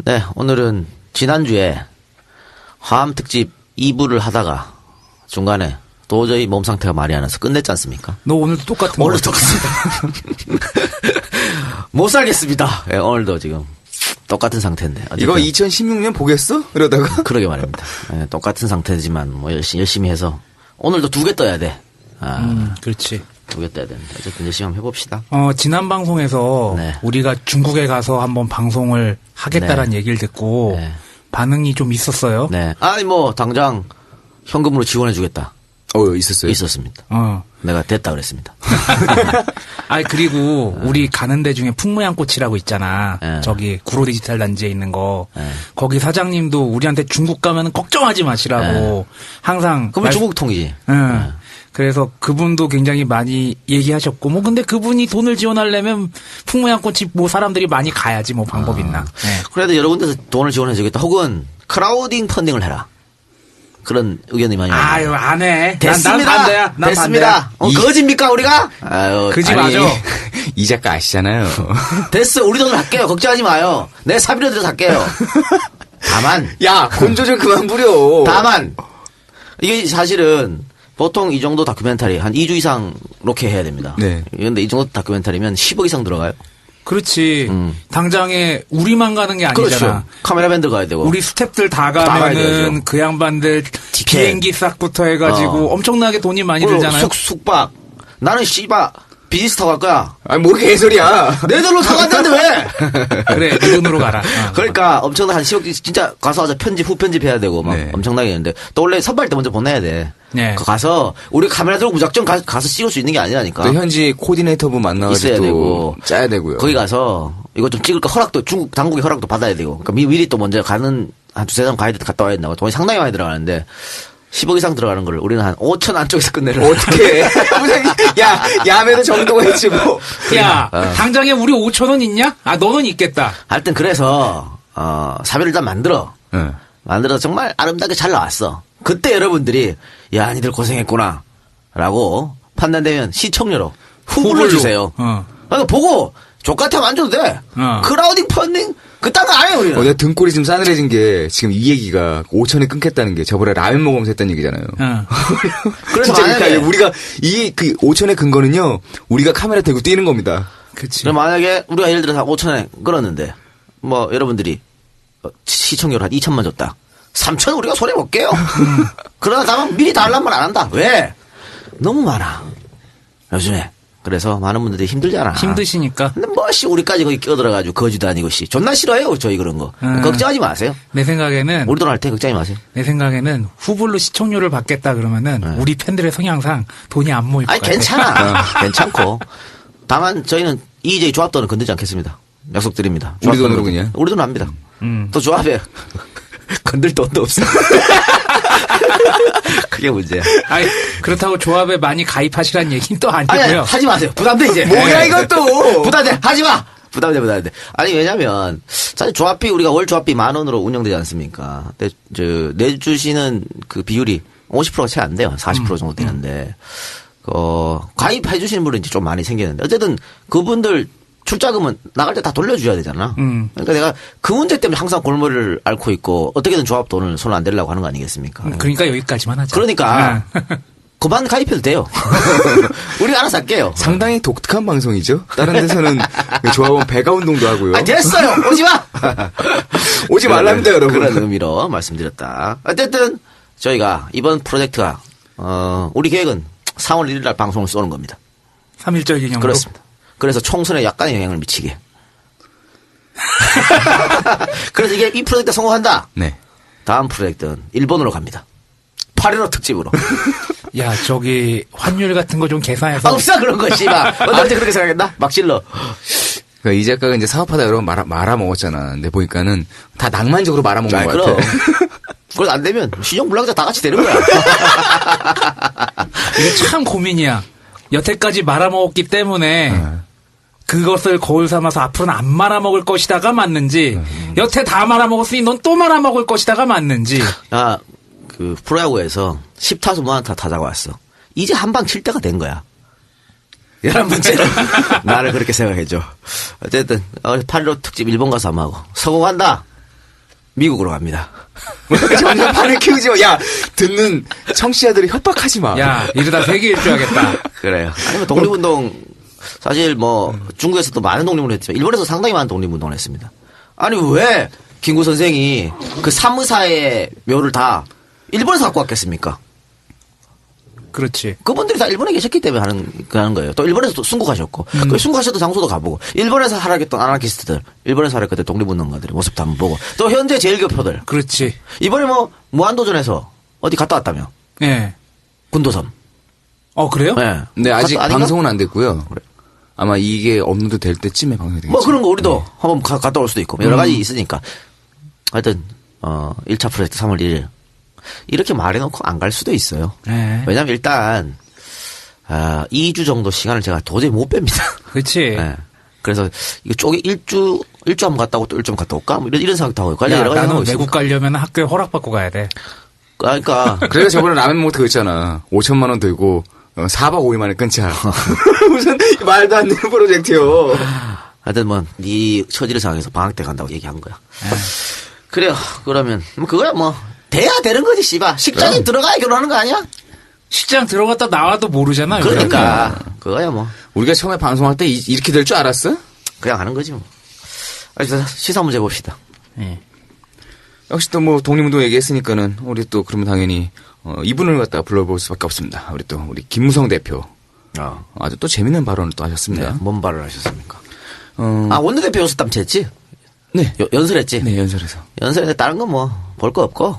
네, 오늘은 지난주에 화암 특집 2부를 하다가 중간에 도저히 몸 상태가 말이 안 와서 끝냈지 않습니까? 너 오늘도 똑같은 오늘 똑같습니다. 못 살겠습니다. 네, 오늘도 지금 똑같은 상태인데. 이거 2016년 보겠어? 이러다가. 그러게 말입니다. 네, 똑같은 상태지만 뭐 열심히 해서 오늘도 2개 떠야 돼. 그렇지. 2개 떠야 되는데 어쨌든 열심히 한번 해봅시다. 지난 방송에서 네. 우리가 중국에 가서 한번 방송을 하겠다라는 얘기를 듣고 네. 반응이 좀 있었어요. 네, 아니 뭐 당장 현금으로 지원해주겠다. 있었어요. 있었습니다. 내가 됐다 그랬습니다. 그리고 우리 가는 데 중에 풍무양꽃이라고 있잖아. 네. 저기 구로 디지털 단지에 있는 거. 네. 거기 사장님도 우리한테 중국 가면 걱정하지 마시라고 항상. 그러면 중국 통이지. 그래서 그분도 굉장히 많이 얘기하셨고, 뭐, 근데 그분이 돈을 지원하려면 풍무양꽃이 뭐 사람들이 많이 가야지 뭐 방법 있나. 네. 그래도 여러 군데서 돈을 지원해주겠다. 혹은 크라우딩 펀딩을 해라. 그런 의견이 많이 나와요. 아유, 안 해. 됐습니다. 난 반대야. 난 됐습니다. 반대야. 거짓입니까 우리가? 아유, 그지 아니, 맞아. 이 작가 아시잖아요. 됐어. 우리 돈을 할게요. 걱정하지 마요. 내 사비로 들여서 할게요. 다만, 야, 건조 좀 그만 부려. 다만, 이게 사실은 보통 이 정도 다큐멘터리 한 2주 이상 로케 해야 됩니다. 네. 그런데 이 정도 다큐멘터리면 10억 이상 들어가요. 그렇지. 당장에 우리만 가는 게 아니잖아. 그렇죠. 카메라맨들 가야 되고. 우리 스탭들 다 가야 가면은 되죠. 그 양반들 비행기 싹부터 해가지고 엄청나게 돈이 많이 들잖아요. 숙박. 나는 씨바 비즈니스 타고 갈 거야. 아니, 뭐 개소리야. 내 돈으로 사갔는데 왜? 그래, 네 돈으로 가라. 그러니까 엄청난 한 10억 진짜 가서 와서 편집 후편집 해야 되고 막 네. 엄청나게 했는데 또 원래 선발 때 먼저 보내야 돼. 네. 가서 우리 카메라 들고 무작정 가서 찍을 수 있는 게 아니라니까. 또 현지 코디네이터분 만나가지고 있어야 또 되고 짜야 되고요. 거기 가서 이거 좀 찍을까 허락도 중국 당국의 허락도 받아야 되고. 그러니까 미리 또 먼저 가는 한 2-3번 가야 돼 갔다 와야 된다고. 돈이 상당히 많이 들어가는데 10억 이상 들어가는 걸 우리는 한 5천 안쪽에서 끝내려. 어떻게? 야, 야매도 정도가 있지 뭐. 야, 당장에 우리 5천 원 있냐? 너는 있겠다. 하여튼 그래서 사비를 일단 만들어. 응. 만들어서 정말 아름답게 잘 나왔어. 그때 여러분들이 야 니들 고생했구나 라고 판단되면 시청료로 후불러 주세요. 그러니까 보고 족같으면 안 줘도 돼. 크라우딩 펀딩 그딴 거 안 해요 우리는. 내가 등골이 좀 싸늘해진 게 지금 이 얘기가 5천에 끊겠다는 게 저번에 라면 먹으면서 했던 얘기잖아요. 그래서 진짜 만약에 그러니까 우리가 이 그 5천의 근거는요. 우리가 카메라 대고 뛰는 겁니다. 그치. 그럼 만약에 우리가 예를 들어서 5천에 끌었는데 뭐 여러분들이 시청료를 한 2천만 줬다. 3천 우리가 손해볼게요. 그러다 다만 미리 달란 말 안 한다. 왜? 너무 많아. 요즘에. 그래서 많은 분들이 힘들잖아. 힘드시니까. 근데 뭐씨 우리까지 거기 끼어들어가지고 거지도 아니고 씨. 존나 싫어해요 저희 그런 거. 걱정하지 마세요. 내 생각에는 우리 돈 할 때 걱정하지 마세요. 내 생각에는 후불로 시청료를 받겠다 그러면은 우리 팬들의 성향상 돈이 안 모일 것 아니 같아. 괜찮아. 괜찮고. 다만 저희는 EJ 조합돈은 건들지 않겠습니다. 약속드립니다. 우리 조합돈은 돈으로 그냥? 우리 돈 합니다. 또 조합에 건들 돈도 없어. 그게 문제야. 아니, 그렇다고 조합에 많이 가입하시라는 얘기는 또 아니, 아니고요. 하지 마세요. 부담돼 이제. 뭐야 이것도. 부담돼. 하지 마. 부담돼. 아니 왜냐면 사실 조합비 우리가 월 조합비 10,000원으로 운영되지 않습니까? 근데 내주시는 그 비율이 50%가 채 안 돼요. 40% 정도 되는데 가입해 주시는 분은 이제 좀 많이 생기는데 어쨌든 그분들 출자금은 나갈 때 다 돌려줘야 되잖아. 그러니까 내가 그 문제 때문에 항상 골머리를 앓고 있고 어떻게든 조합 돈을 손을 안 대려고 하는 거 아니겠습니까? 그러니까 여기까지만 하자. 그러니까 그만 가입해도 돼요. 우리가 알아서 할게요. 상당히 독특한 방송이죠. 다른 데서는 조합원 배가 운동도 하고요. 아, 됐어요. 오지 마. 오지 말랍니다, 여러분. 그런 의미로 말씀드렸다. 어쨌든 저희가 이번 프로젝트가 우리 계획은 3월 1일 날 방송을 쏘는 겁니다. 3.1절 기념으로. 그렇습니다. 그래서 총선에 약간의 영향을 미치게. 그래서 이 프로젝트가 성공한다. 네. 다음 프로젝트는 일본으로 갑니다. 8.15 특집으로. 야, 저기 환율 같은 거 좀 계산해서. 없어 그런 거 씨발. 너한테 그렇게 생각했나? 막 질러. 그러니까 이 작가가 이제 사업하다 여러 번 말아먹었잖아. 근데 보니까는 다 낭만적으로 말아먹는 것 그럼. 같아. 그건 안 되면 신용불량자 다 같이 되는 거야. 이게 참 고민이야. 여태까지 말아먹었기 때문에 그것을 거울 삼아서 앞으로는 안 말아먹을 것이다가 맞는지 여태 다 말아먹었으니 넌 또 말아먹을 것이다가 맞는지. 야, 그 프로야구에서 10타수 무안타 타자가 왔어. 이제 한 방 칠 때가 된 거야. 11번째로 나를 그렇게 생각해줘. 어쨌든 8.15 특집 일본 가서 한번 하고 성공한다. 미국으로 갑니다. 전자판을 키우지 마. 야, 듣는 청취자들이 협박하지 마. 야, 이러다 세계 일주하겠다. 그래요. 아니면 독립운동, 사실 뭐, 중국에서도 많은 독립운동을 했지만, 일본에서 상당히 많은 독립운동을 했습니다. 아니, 왜, 김구 선생이 그 삼의사의 묘를 다 일본에서 갖고 왔겠습니까? 그렇지. 그분들이 다 일본에 계셨기 때문에 하는 거예요. 또 일본에서 또 순국하셨고, 그 순국하셨던 장소도 가보고, 일본에서 활약했던 아나키스트들, 일본에서 활약했던 독립운동가들의 모습도 한번 보고, 또 현재 제일교표들. 그렇지. 이번에 뭐, 무한도전에서 어디 갔다 왔다며? 예. 군도섬. 그래요? 네. 네, 아직 아닌가? 방송은 안 됐고요. 아마 이게 업로드 될 때쯤에 방송이 되겠죠. 뭐 그런 거 우리도 한번 갔다 올 수도 있고, 여러 가지 있으니까. 하여튼, 1차 프로젝트 3월 1일. 이렇게 말해놓고 안 갈 수도 있어요. 네. 왜냐면 일단, 2주 정도 시간을 제가 도저히 못 뺍니다. 그렇지. 네. 그래서 이거 쪼개 일주 한번 갔다 오고 또 일주 한번 갔다 올까? 뭐 이런 생각도 하고, 관련 야, 여러 가지 나는 하고 외국 있으니까. 가려면 학교에 허락받고 가야 돼. 그러니까. 그래서 저번에 라면 먹을 때 그랬잖아. 5천만 원 들고 4박 5일 만에 끊자. 무슨 말도 안 되는 프로젝트요. 하여튼 뭐, 네 처지를 생각해서 방학 때 간다고 얘기한 거야. 그래요. 그러면, 뭐 그거야 뭐, 돼야 되는 거지, 씨발. 식장에 들어가야 결혼하는 거 아니야? 식장 들어갔다 나와도 모르잖아. 그러니까. 그거야 뭐. 우리가 처음에 방송할 때 이렇게 될 줄 알았어? 그냥 하는 거지 뭐. 알겠어. 시사 문제 봅시다. 예. 역시 또 뭐 독립운동 얘기했으니까는 우리 또 그러면 당연히 이분을 갖다가 불러볼 수밖에 없습니다. 우리 김무성 대표. 아주 또 재밌는 발언을 또 하셨습니다. 네, 뭔 발언을 하셨습니까? 어, 원내대표 연습담 했지? 네. 연설했지? 네, 연설에서. 연설에 다른 건 뭐, 볼 거 없고,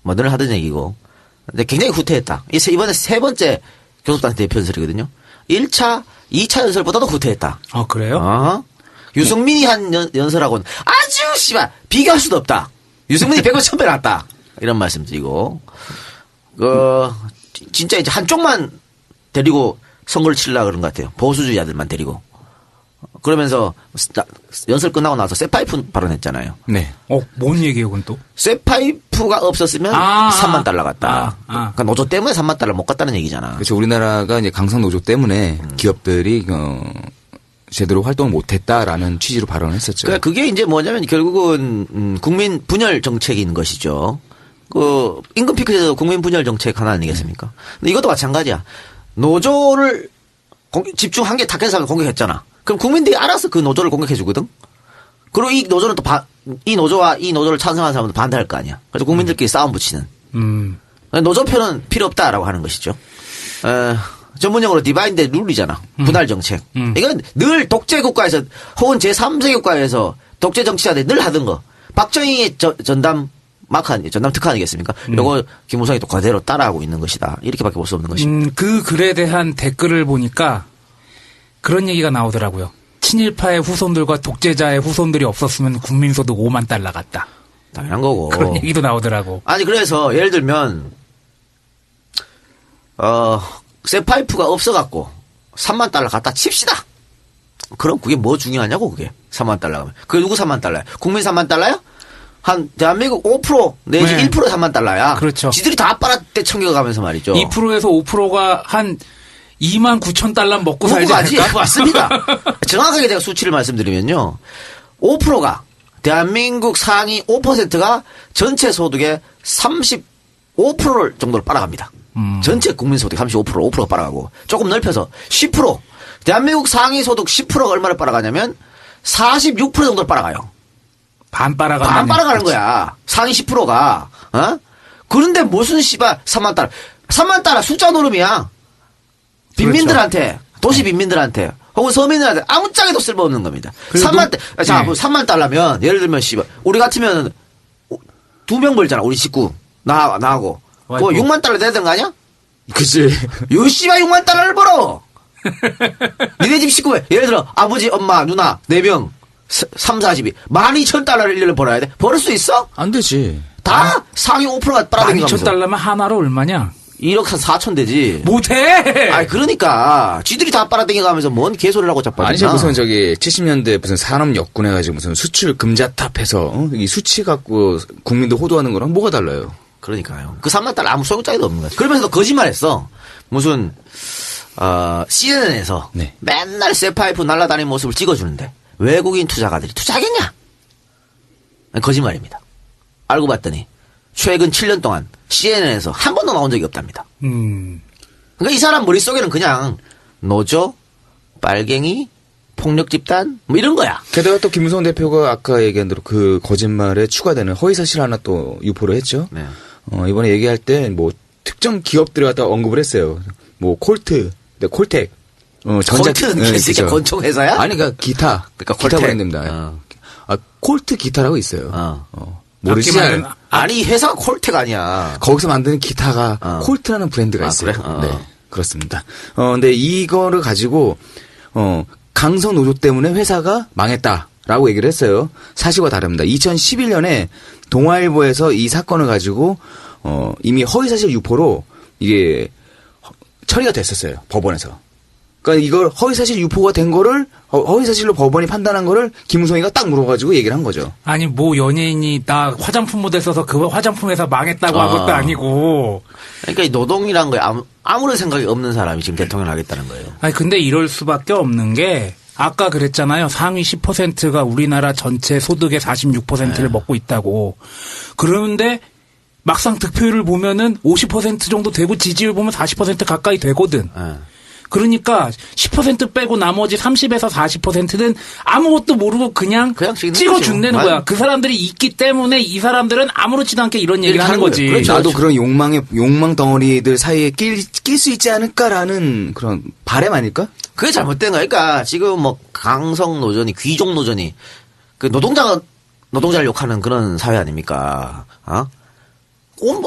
뭐 늘 하던 얘기고. 근데 굉장히 후퇴했다. 이번에 세 번째 교섭단 대표 연설이거든요. 1차, 2차 연설보다도 후퇴했다. 그래요? 유승민이 한 연설하고는 아주, 씨발, 비교할 수도 없다. 유승민이 100원 1000배 낫다. 이런 말씀 드리고, 진짜 이제 한쪽만 데리고 선거를 치려고 그런 것 같아요. 보수주의자들만 데리고. 그러면서 연설 끝나고 나서 쇠파이프 발언했잖아요. 네. 뭔 얘기예요, 그건 또? 쇠파이프가 없었으면 3만 달러 갔다. 그러니까 노조 때문에 3만 달러 못 갔다는 얘기잖아. 그렇죠. 우리나라가 이제 강성 노조 때문에 기업들이 제대로 활동을 못했다라는 취지로 발언을 했었죠. 그러니까 그게 이제 뭐냐면 결국은 국민 분열 정책인 것이죠. 그 임금 피크제도 국민 분열 정책 하나 아니겠습니까? 근데 이것도 마찬가지야. 노조를 집중 한 개 타겟에서 공격했잖아. 그럼 국민들이 알아서 그 노조를 공격해 주거든. 그리고 이 노조는 또 이 노조와 이 노조를 찬성하는 사람은 반대할 거 아니야. 그래서 국민들끼리 싸움 붙이는. 노조 편은 필요 없다라고 하는 것이죠. 전문용어로 디바인드 룰이잖아. 분할 정책. 이건 늘 독재 국가에서 혹은 제3세계 국가에서 독재 정치자들이 늘 하던 거. 박정희의 전담 특화 아니겠습니까? 요거 김무성이 또 그대로 따라하고 있는 것이다. 이렇게밖에 볼 수 없는 것입니다. 그 글에 대한 댓글을 보니까 그런 얘기가 나오더라고요. 친일파의 후손들과 독재자의 후손들이 없었으면 국민소득 5만 달러 같다. 당연한 거고. 그런 얘기도 나오더라고. 아니 그래서 예를 들면 쇠파이프가 없어갖고 3만 달러 갖다 칩시다. 그럼 그게 뭐 중요하냐고 그게 3만 달러면. 그게 누구 3만 달러야? 국민 3만 달러야? 한 대한민국 5% 내지 네. 1% 3만 달러야. 그렇죠. 지들이 다 빨아대 챙겨가면서 말이죠. 2%에서 5%가 한 2만 9천 달러 먹고 살지 가지 않을까? 맞습니다. 정확하게 제가 수치를 말씀드리면요. 5%가 대한민국 상위 5%가 전체 소득의 35% 정도를 빨아갑니다. 전체 국민 소득 5%가 빨아가고 조금 넓혀서 10% 대한민국 상위 소득 10%가 얼마를 빨아가냐면 46% 정도를 빨아가요. 반 빨아간다. 반 빨아가는 거야. 상위 10%가. 그런데 무슨 씨발 3만 달러. 3만 달러 숫자 노름이야. 빈민들한테, 도시 빈민들한테, 혹은 서민들한테 아무짝에도 쓸모없는 겁니다. 3만, 자, 뭐 3만 달러면, 예를 들면, 씨발, 우리 같으면 2명 벌잖아, 우리 식구. 나하고. 그거 6만 달러 내야 되는 거 아니야? 그치. 요 씨발 6만 달러를 벌어! 니네 집 식구에, 예를 들어, 아버지, 엄마, 누나, 4명, 3, 40이, 12,000달러를 1년을 벌어야 돼? 벌을 수 있어? 안 되지. 다 상위 5%가 빨아들이면서. 12,000달러면 하나로 얼마냐? 1억 한 4천 되지. 못해! 아니, 그러니까. 쥐들이 다 빨아당겨가면서 뭔 개소리를 하고 자빠졌나. 아니, 저 무슨 70년대 무슨 산업 역군 해가지고 무슨 수출 금자탑 해서, 이 수치 갖고 국민들 호도하는 거랑 뭐가 달라요? 그러니까요. 그 3만 달러 아무 소용짜리도 없는 거야. 그러면서도 거짓말 했어. 무슨, CNN에서 네. 맨날 쇠파이프 날아다니는 모습을 찍어주는데 외국인 투자가들이 투자하겠냐? 거짓말입니다. 알고 봤더니 최근 7년 동안 CNN에서 한 번도 나온 적이 없답니다. 그러니까 이 사람 머릿속에는 그냥 노조, 빨갱이, 폭력 집단 뭐 이런 거야. 게다가 또 김무성 대표가 아까 얘기한 대로 그 거짓말에 추가되는 허위사실 하나 또 유포를 했죠. 네. 이번에 얘기할 때 뭐 특정 기업들을 갖다 언급을 했어요. 뭐 콜트, 콜텍, 콜트는 네, 진짜 그죠. 권총 회사야? 아니 그러니까 기타, 그러니까 기타 콜텍. 브랜드입니다. 콜트 기타라고 있어요. 모르지? 맞기만 해도 아니 회사가 콜텍 아니야. 거기서 만드는 기타가 콜트라는 브랜드가 있어요. 그래? 네, 그렇습니다. 근데 이거를 가지고 강서 노조 때문에 회사가 망했다라고 얘기를 했어요. 사실과 다릅니다. 2011년에 동아일보에서 이 사건을 가지고 이미 허위사실 유포로 이게 처리가 됐었어요. 법원에서. 그러니까 이걸 허위사실 유포가 된 거를 허위사실로 법원이 판단한 거를 김무성이가 딱 물어가지고 얘기를 한 거죠. 아니 뭐 연예인이 나 화장품 모델 써서 그 화장품 회사 망했다고 한 것도 아니고. 그러니까 이 노동이란 거에 아무런 생각이 없는 사람이 지금 대통령을 하겠다는 거예요. 아니 근데 이럴 수밖에 없는 게 아까 그랬잖아요. 상위 10%가 우리나라 전체 소득의 46%를 먹고 있다고. 그런데 막상 득표율을 보면은 50% 정도 되고 지지율 보면 40% 가까이 되거든. 네. 그러니까 10% 빼고 나머지 30에서 40%는 아무것도 모르고 그냥 찍어준다는 거지. 거야. 그 사람들이 있기 때문에 이 사람들은 아무렇지도 않게 이런 얘기를 하는 거지. 그렇죠. 나도 그런 욕망 덩어리들 사이에 낄 수 있지 않을까라는 그런 바람 아닐까? 그게 잘못된 거야. 그러니까 지금 뭐 강성 노조니 귀족 노조니 그 노동자를 욕하는 그런 사회 아닙니까?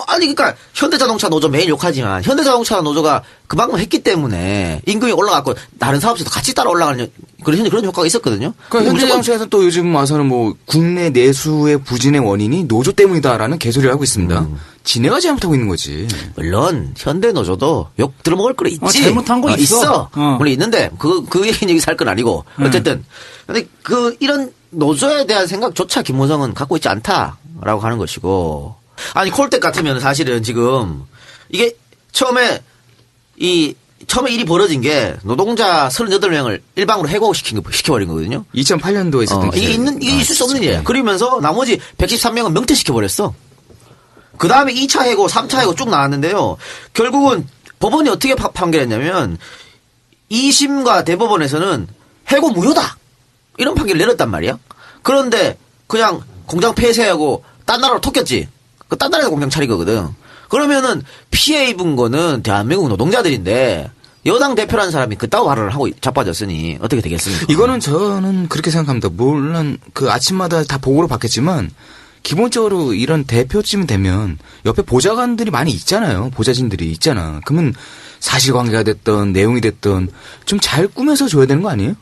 아니 그러니까 현대자동차 노조 매일 욕하지만 현대자동차 노조가 그만큼 했기 때문에 임금이 올라갔고 다른 사업체도 같이 따라 올라가는 그런 효과가 있었거든요. 그러니까 현대자동차에서 또 요즘 와서는 뭐 국내 내수의 부진의 원인이 노조 때문이다라는 개소리를 하고 있습니다. 지네가 잘못하고 있는 거지. 물론 현대 노조도 욕 들어먹을 거리 있지. 잘못한 거 있어. 물론 있는데 그 얘기 살 건 아니고 어쨌든 근데 이런 노조에 대한 생각조차 김무성은 갖고 있지 않다라고 하는 것이고. 아니 콜텍 같으면 사실은 지금 이게 처음에 일이 벌어진 게 노동자 38명을 일방으로 해고시켜버린 거거든요. 2008년도에 있었던 이게 있을 수 없는 일이에요. 그러면서 나머지 113명은 명퇴시켜버렸어. 그 다음에 2차 해고, 3차 해고 쭉 나왔는데요. 결국은 법원이 어떻게 판결했냐면 2심과 대법원에서는 해고 무효다. 이런 판결을 내렸단 말이야. 그런데 그냥 공장 폐쇄하고 딴 나라로 톡겼지. 딴 나라에서 공장 차린 거거든. 그러면은 피해 입은 거는 대한민국 노동자들인데 여당 대표라는 사람이 그따구 발언을 하고 자빠졌으니 어떻게 되겠습니까? 이거는 저는 그렇게 생각합니다. 물론 그 아침마다 다 보고를 받겠지만 기본적으로 이런 대표쯤 되면 옆에 보좌관들이 많이 있잖아요. 보좌진들이 있잖아. 그러면 사실관계가 됐던 내용이 됐던 좀 잘 꾸며서 줘야 되는 거 아니에요?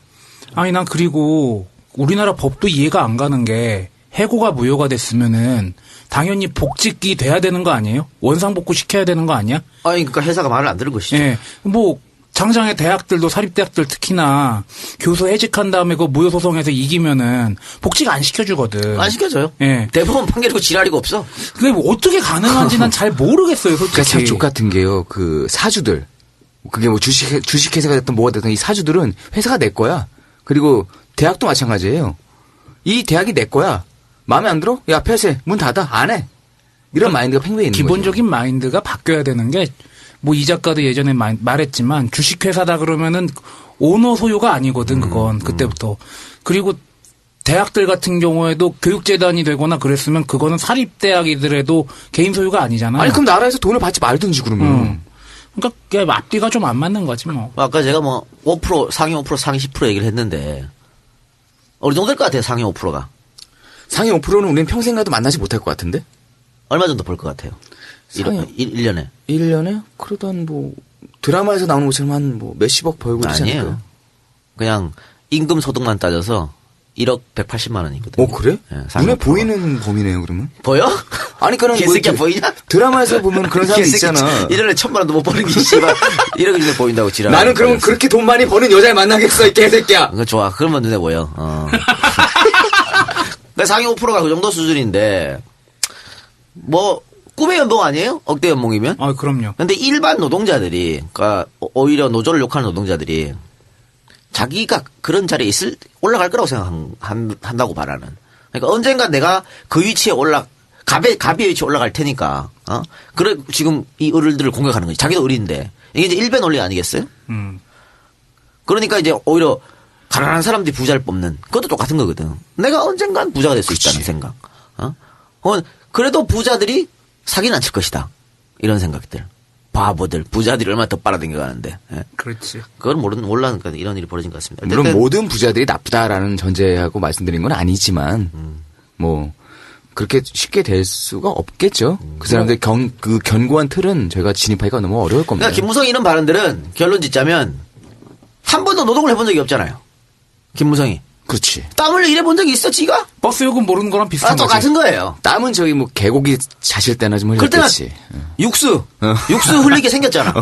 아니 난 그리고 우리나라 법도 이해가 안 가는 게 해고가 무효가 됐으면은 당연히 복직이 돼야 되는 거 아니에요? 원상복구 시켜야 되는 거 아니야? 아니 그러니까 회사가 말을 안 들은 것이죠. 예. 뭐 장장의 대학들도 사립대학들 특히나 교수 해직한 다음에 그 무효 소송에서 이기면은 복직 안 시켜주거든. 안 시켜줘요. 예. 대법원 판결이고 지랄이고 없어. 그게 뭐 어떻게 가능한지 난 잘 모르겠어요, 솔직히. 그러니까 참 족같은 게요. 그 사주들. 그게 뭐 주식회사가 됐든 뭐가 됐든 이 사주들은 회사가 내 거야. 그리고 대학도 마찬가지예요. 이 대학이 내 거야. 마음에 안 들어? 야, 폐쇄. 문 닫아. 안 해. 이런 마인드가 팽배해 있는 기본적인 마인드가 바뀌어야 되는 게 뭐 이 작가도 예전에 말했지만 주식회사다 그러면은 오너 소유가 아니거든, 그건. 그때부터. 그리고 대학들 같은 경우에도 교육재단이 되거나 그랬으면 그거는 사립대학이더라도 개인 소유가 아니잖아요. 아니, 그럼 나라에서 돈을 받지 말든지 그러면. 그러니까 그게 앞뒤가 좀 안 맞는 거지 뭐. 아까 제가 뭐 5% 상위 5% 상위 10% 얘기를 했는데 어느 정도 될 것 같아요, 상위 5%가. 상위 5%는 우리는 평생 가도 만나지 못할 것 같은데? 얼마 정도 벌 것 같아요? 1년에. 1년에? 그래도 한 뭐, 드라마에서 나오는 것처럼 한 뭐 몇십억 벌고 그러지 아니에요. 않을까요? 그냥 임금 소득만 따져서 1억 180만 원이거든요. 그래? 네, 상위 눈에 5%가. 보이는 범위네요, 그러면? 보여? 아니, 그러니까 개새끼야 뭐 보이냐? 드라마에서 보면 그런 사람이 있잖아. 1년에 1,000만 원도 못 버는 게 씨발 1억 이내 보인다고 지랄. 나는 그럼 그렇게 돈 많이 버는 여자를 만나겠어, 이 개새끼야. 그거 좋아. 그러면 눈에 보여. 그러니까 상위 5%가 그 정도 수준인데 뭐 꿈의 연봉 아니에요? 억대 연봉이면? 아, 그럼요. 근데 일반 노동자들이, 그러니까 오히려 노조를 욕하는 노동자들이 자기가 그런 자리에 올라갈 거라고 생각한다고 바라는. 그러니까 언젠가 내가 그 위치에 갑의 위치 올라갈 테니까, 그래, 지금 이 을들을 공격하는 거지. 자기도 을인데. 이게 이제 일배 논리 아니겠어요? 그러니까 이제 오히려 가난한 사람들이 부자를 뽑는, 그것도 똑같은 거거든. 내가 언젠간 부자가 될 수 있다는 생각. 그래도 부자들이 사기는 안 칠 것이다. 이런 생각들. 바보들, 부자들이 얼마나 더 빨아당겨가는데. 예. 그렇지. 그걸 몰라니까 이런 일이 벌어진 것 같습니다. 물론 어쨌든 모든 부자들이 나쁘다라는 전제하고 말씀드린 건 아니지만, 뭐, 그렇게 쉽게 될 수가 없겠죠. 그 사람들 그 견고한 틀은 저희가 진입하기가 너무 어려울 겁니다. 그러니까 김무성이 이런 발언들은 결론 짓자면 한 번도 노동을 해본 적이 없잖아요. 김무성이. 그렇지. 땀 흘려 일해본 적이 있어, 지가? 버스 요금 모르는 거랑 비슷한 거지. 똑같은 거예요. 땀은 저기 뭐 개고기 자실 때나 좀 그때는 흘렸겠지. 육수 흘리게 생겼잖아.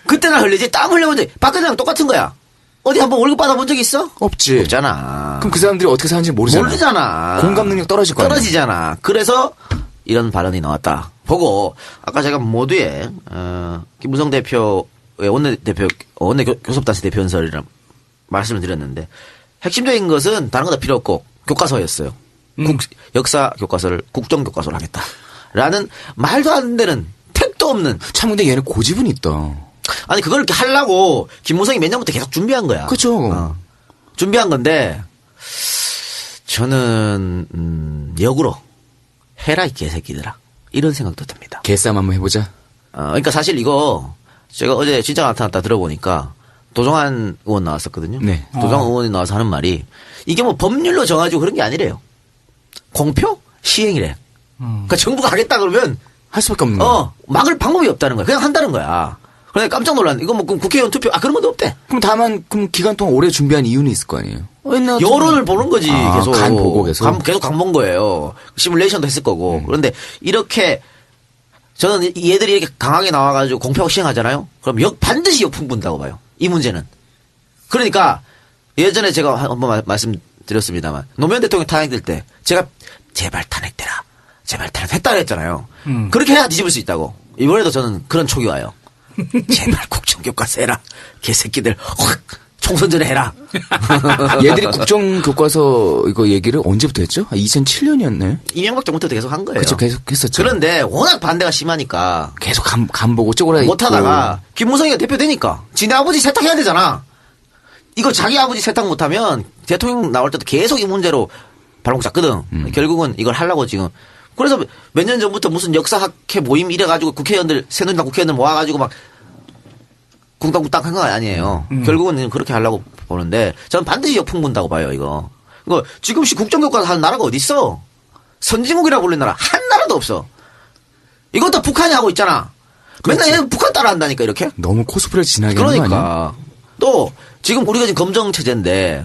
그때나 흘리지 땀 흘려본 적. 박근혜랑 똑같은 거야. 어디 한번 월급 받아본 적 있어? 없지. 없잖아. 그럼 그 사람들이 어떻게 사는지 모르잖아. 모르잖아. 공감 능력 떨어질 거야. 떨어지잖아. 그래서 이런 발언이 나왔다. 보고 아까 제가 모두에 김무성 대표의 원내 교섭단체 대표 연설이라 말씀을 드렸는데 핵심적인 것은 다른 거 다 필요 없고 교과서였어요. 역사 교과서를 국정 교과서로 하겠다라는 말도 안 되는 택도 없는. 참 근데 얘는 고집은 있다. 아니 그걸 이렇게 하려고 김무성이 몇 년부터 계속 준비한 거야. 그렇죠. 준비한 건데 저는 역으로 해라 이 개새끼들아 이런 생각도 듭니다. 개싸움 한번 해보자. 그러니까 사실 이거 제가 어제 진짜 나타났다 들어보니까 도종환 의원 나왔었거든요. 네. 도종환 의원이 나와서 하는 말이 이게 뭐 법률로 정해지고 그런 게 아니래요. 공표 시행이래. 그러니까 정부가 하겠다 그러면 할 수밖에 없는 거야. 막을 방법이 없다는 거야. 그냥 한다는 거야. 그래 깜짝 놀랐네. 이거 뭐 그럼 국회의원 투표 그런 것도 없대. 그럼 다만 그럼 기간 동안 오래 준비한 이유는 있을 거 아니에요. 여론을 보는 거지. 계속 간 보고 계속. 계속 간 본 거예요. 시뮬레이션도 했을 거고. 그런데 이렇게 저는 얘들이 이렇게 강하게 나와가지고 공표하고 시행하잖아요. 그럼 반드시 역풍 분다고 봐요. 이 문제는. 그러니까 예전에 제가 한번 말씀드렸습니다만 노무현 대통령 탄핵될 때 제가 제발 탄핵되라. 제발 탄핵했다 그랬잖아요. 그렇게 해야 뒤집을 수 있다고. 이번에도 저는 그런 촉이 와요. 제발 국정교과서 해라. 개새끼들 확 총선 전에 해라. 얘들이 국정교과서 이거 얘기를 언제부터 했죠? 2007년이었나요? 이명박 정부 때도 계속 한 거예요. 그렇죠. 계속 했었죠. 그런데 워낙 반대가 심하니까 계속 간 보고 쪼그라 있고. 못하다가 김무성이가 대표되니까 지네 아버지 세탁해야 되잖아. 이거 자기 아버지 세탁 못하면 대통령 나올 때도 계속 이 문제로 발목 잡거든. 결국은 이걸 하려고 지금. 그래서 몇 년 전부터 무슨 역사학회 모임 이래가지고 국회의원들 새누리당 국회의원들 모아가지고 막 쿵땅쿵땅 한 거 아니에요. 결국은 그렇게 하려고 보는데 저는 반드시 역풍 분다고 봐요. 이거 지금 국정교과서 하는 나라가 어디 있어? 선진국이라고 불리는 나라 한 나라도 없어. 이것도 북한이 하고 있잖아. 맨날 얘는 북한 따라한다니까 이렇게. 너무 코스프레 진하게 하는 거 아니야? 그러니까 또 지금 우리가 지금 검정 체제인데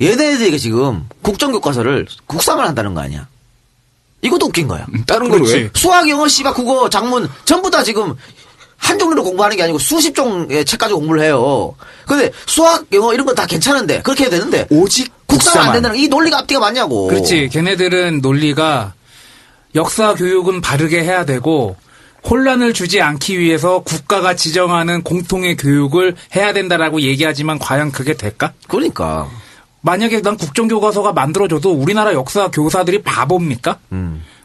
얘네들이 지금 국정교과서를 국상을 한다는 거 아니야? 이것도 웃긴 거야. 다른 건 왜? 수학, 영어, 시각, 국어, 작문 전부 다 지금 한 종류로 공부하는 게 아니고 수십 종의 책 가지고 공부를 해요. 근데 수학, 영어 이런 건 다 괜찮은데 그렇게 해야 되는데 오직 국상은 안 된다는 이 논리가 앞뒤가 맞냐고. 그렇지. 걔네들은 논리가 역사 교육은 바르게 해야 되고 혼란을 주지 않기 위해서 국가가 지정하는 공통의 교육을 해야 된다라고 얘기하지만 과연 그게 될까? 그러니까. 만약에 난 국정교과서가 만들어져도 우리나라 역사 교사들이 바보입니까?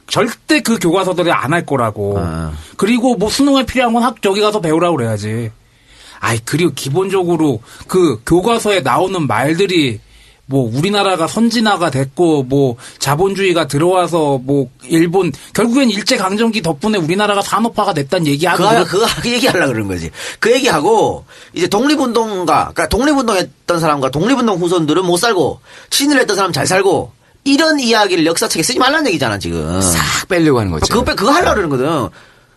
절대 그 교과서들이 안 할 거라고. 그리고 뭐 수능에 필요한 건 저기 가서 배우라고 그래야지. 그리고 기본적으로 그 교과서에 나오는 말들이 뭐 우리나라가 선진화가 됐고 뭐 자본주의가 들어와서 뭐 일본 결국엔 일제강점기 덕분에 우리나라가 산업화가 됐다는 얘기하고 그 얘기하려고 그런 거지. 그 얘기하고 이제 그러니까 독립운동했던 사람과 독립운동 후손들은 못 살고 친일 했던 사람 잘 살고 이런 이야기를 역사책에 쓰지 말라는 얘기잖아 지금. 싹 빼려고 하는 거지. 그거 하려고 그러는 거거든.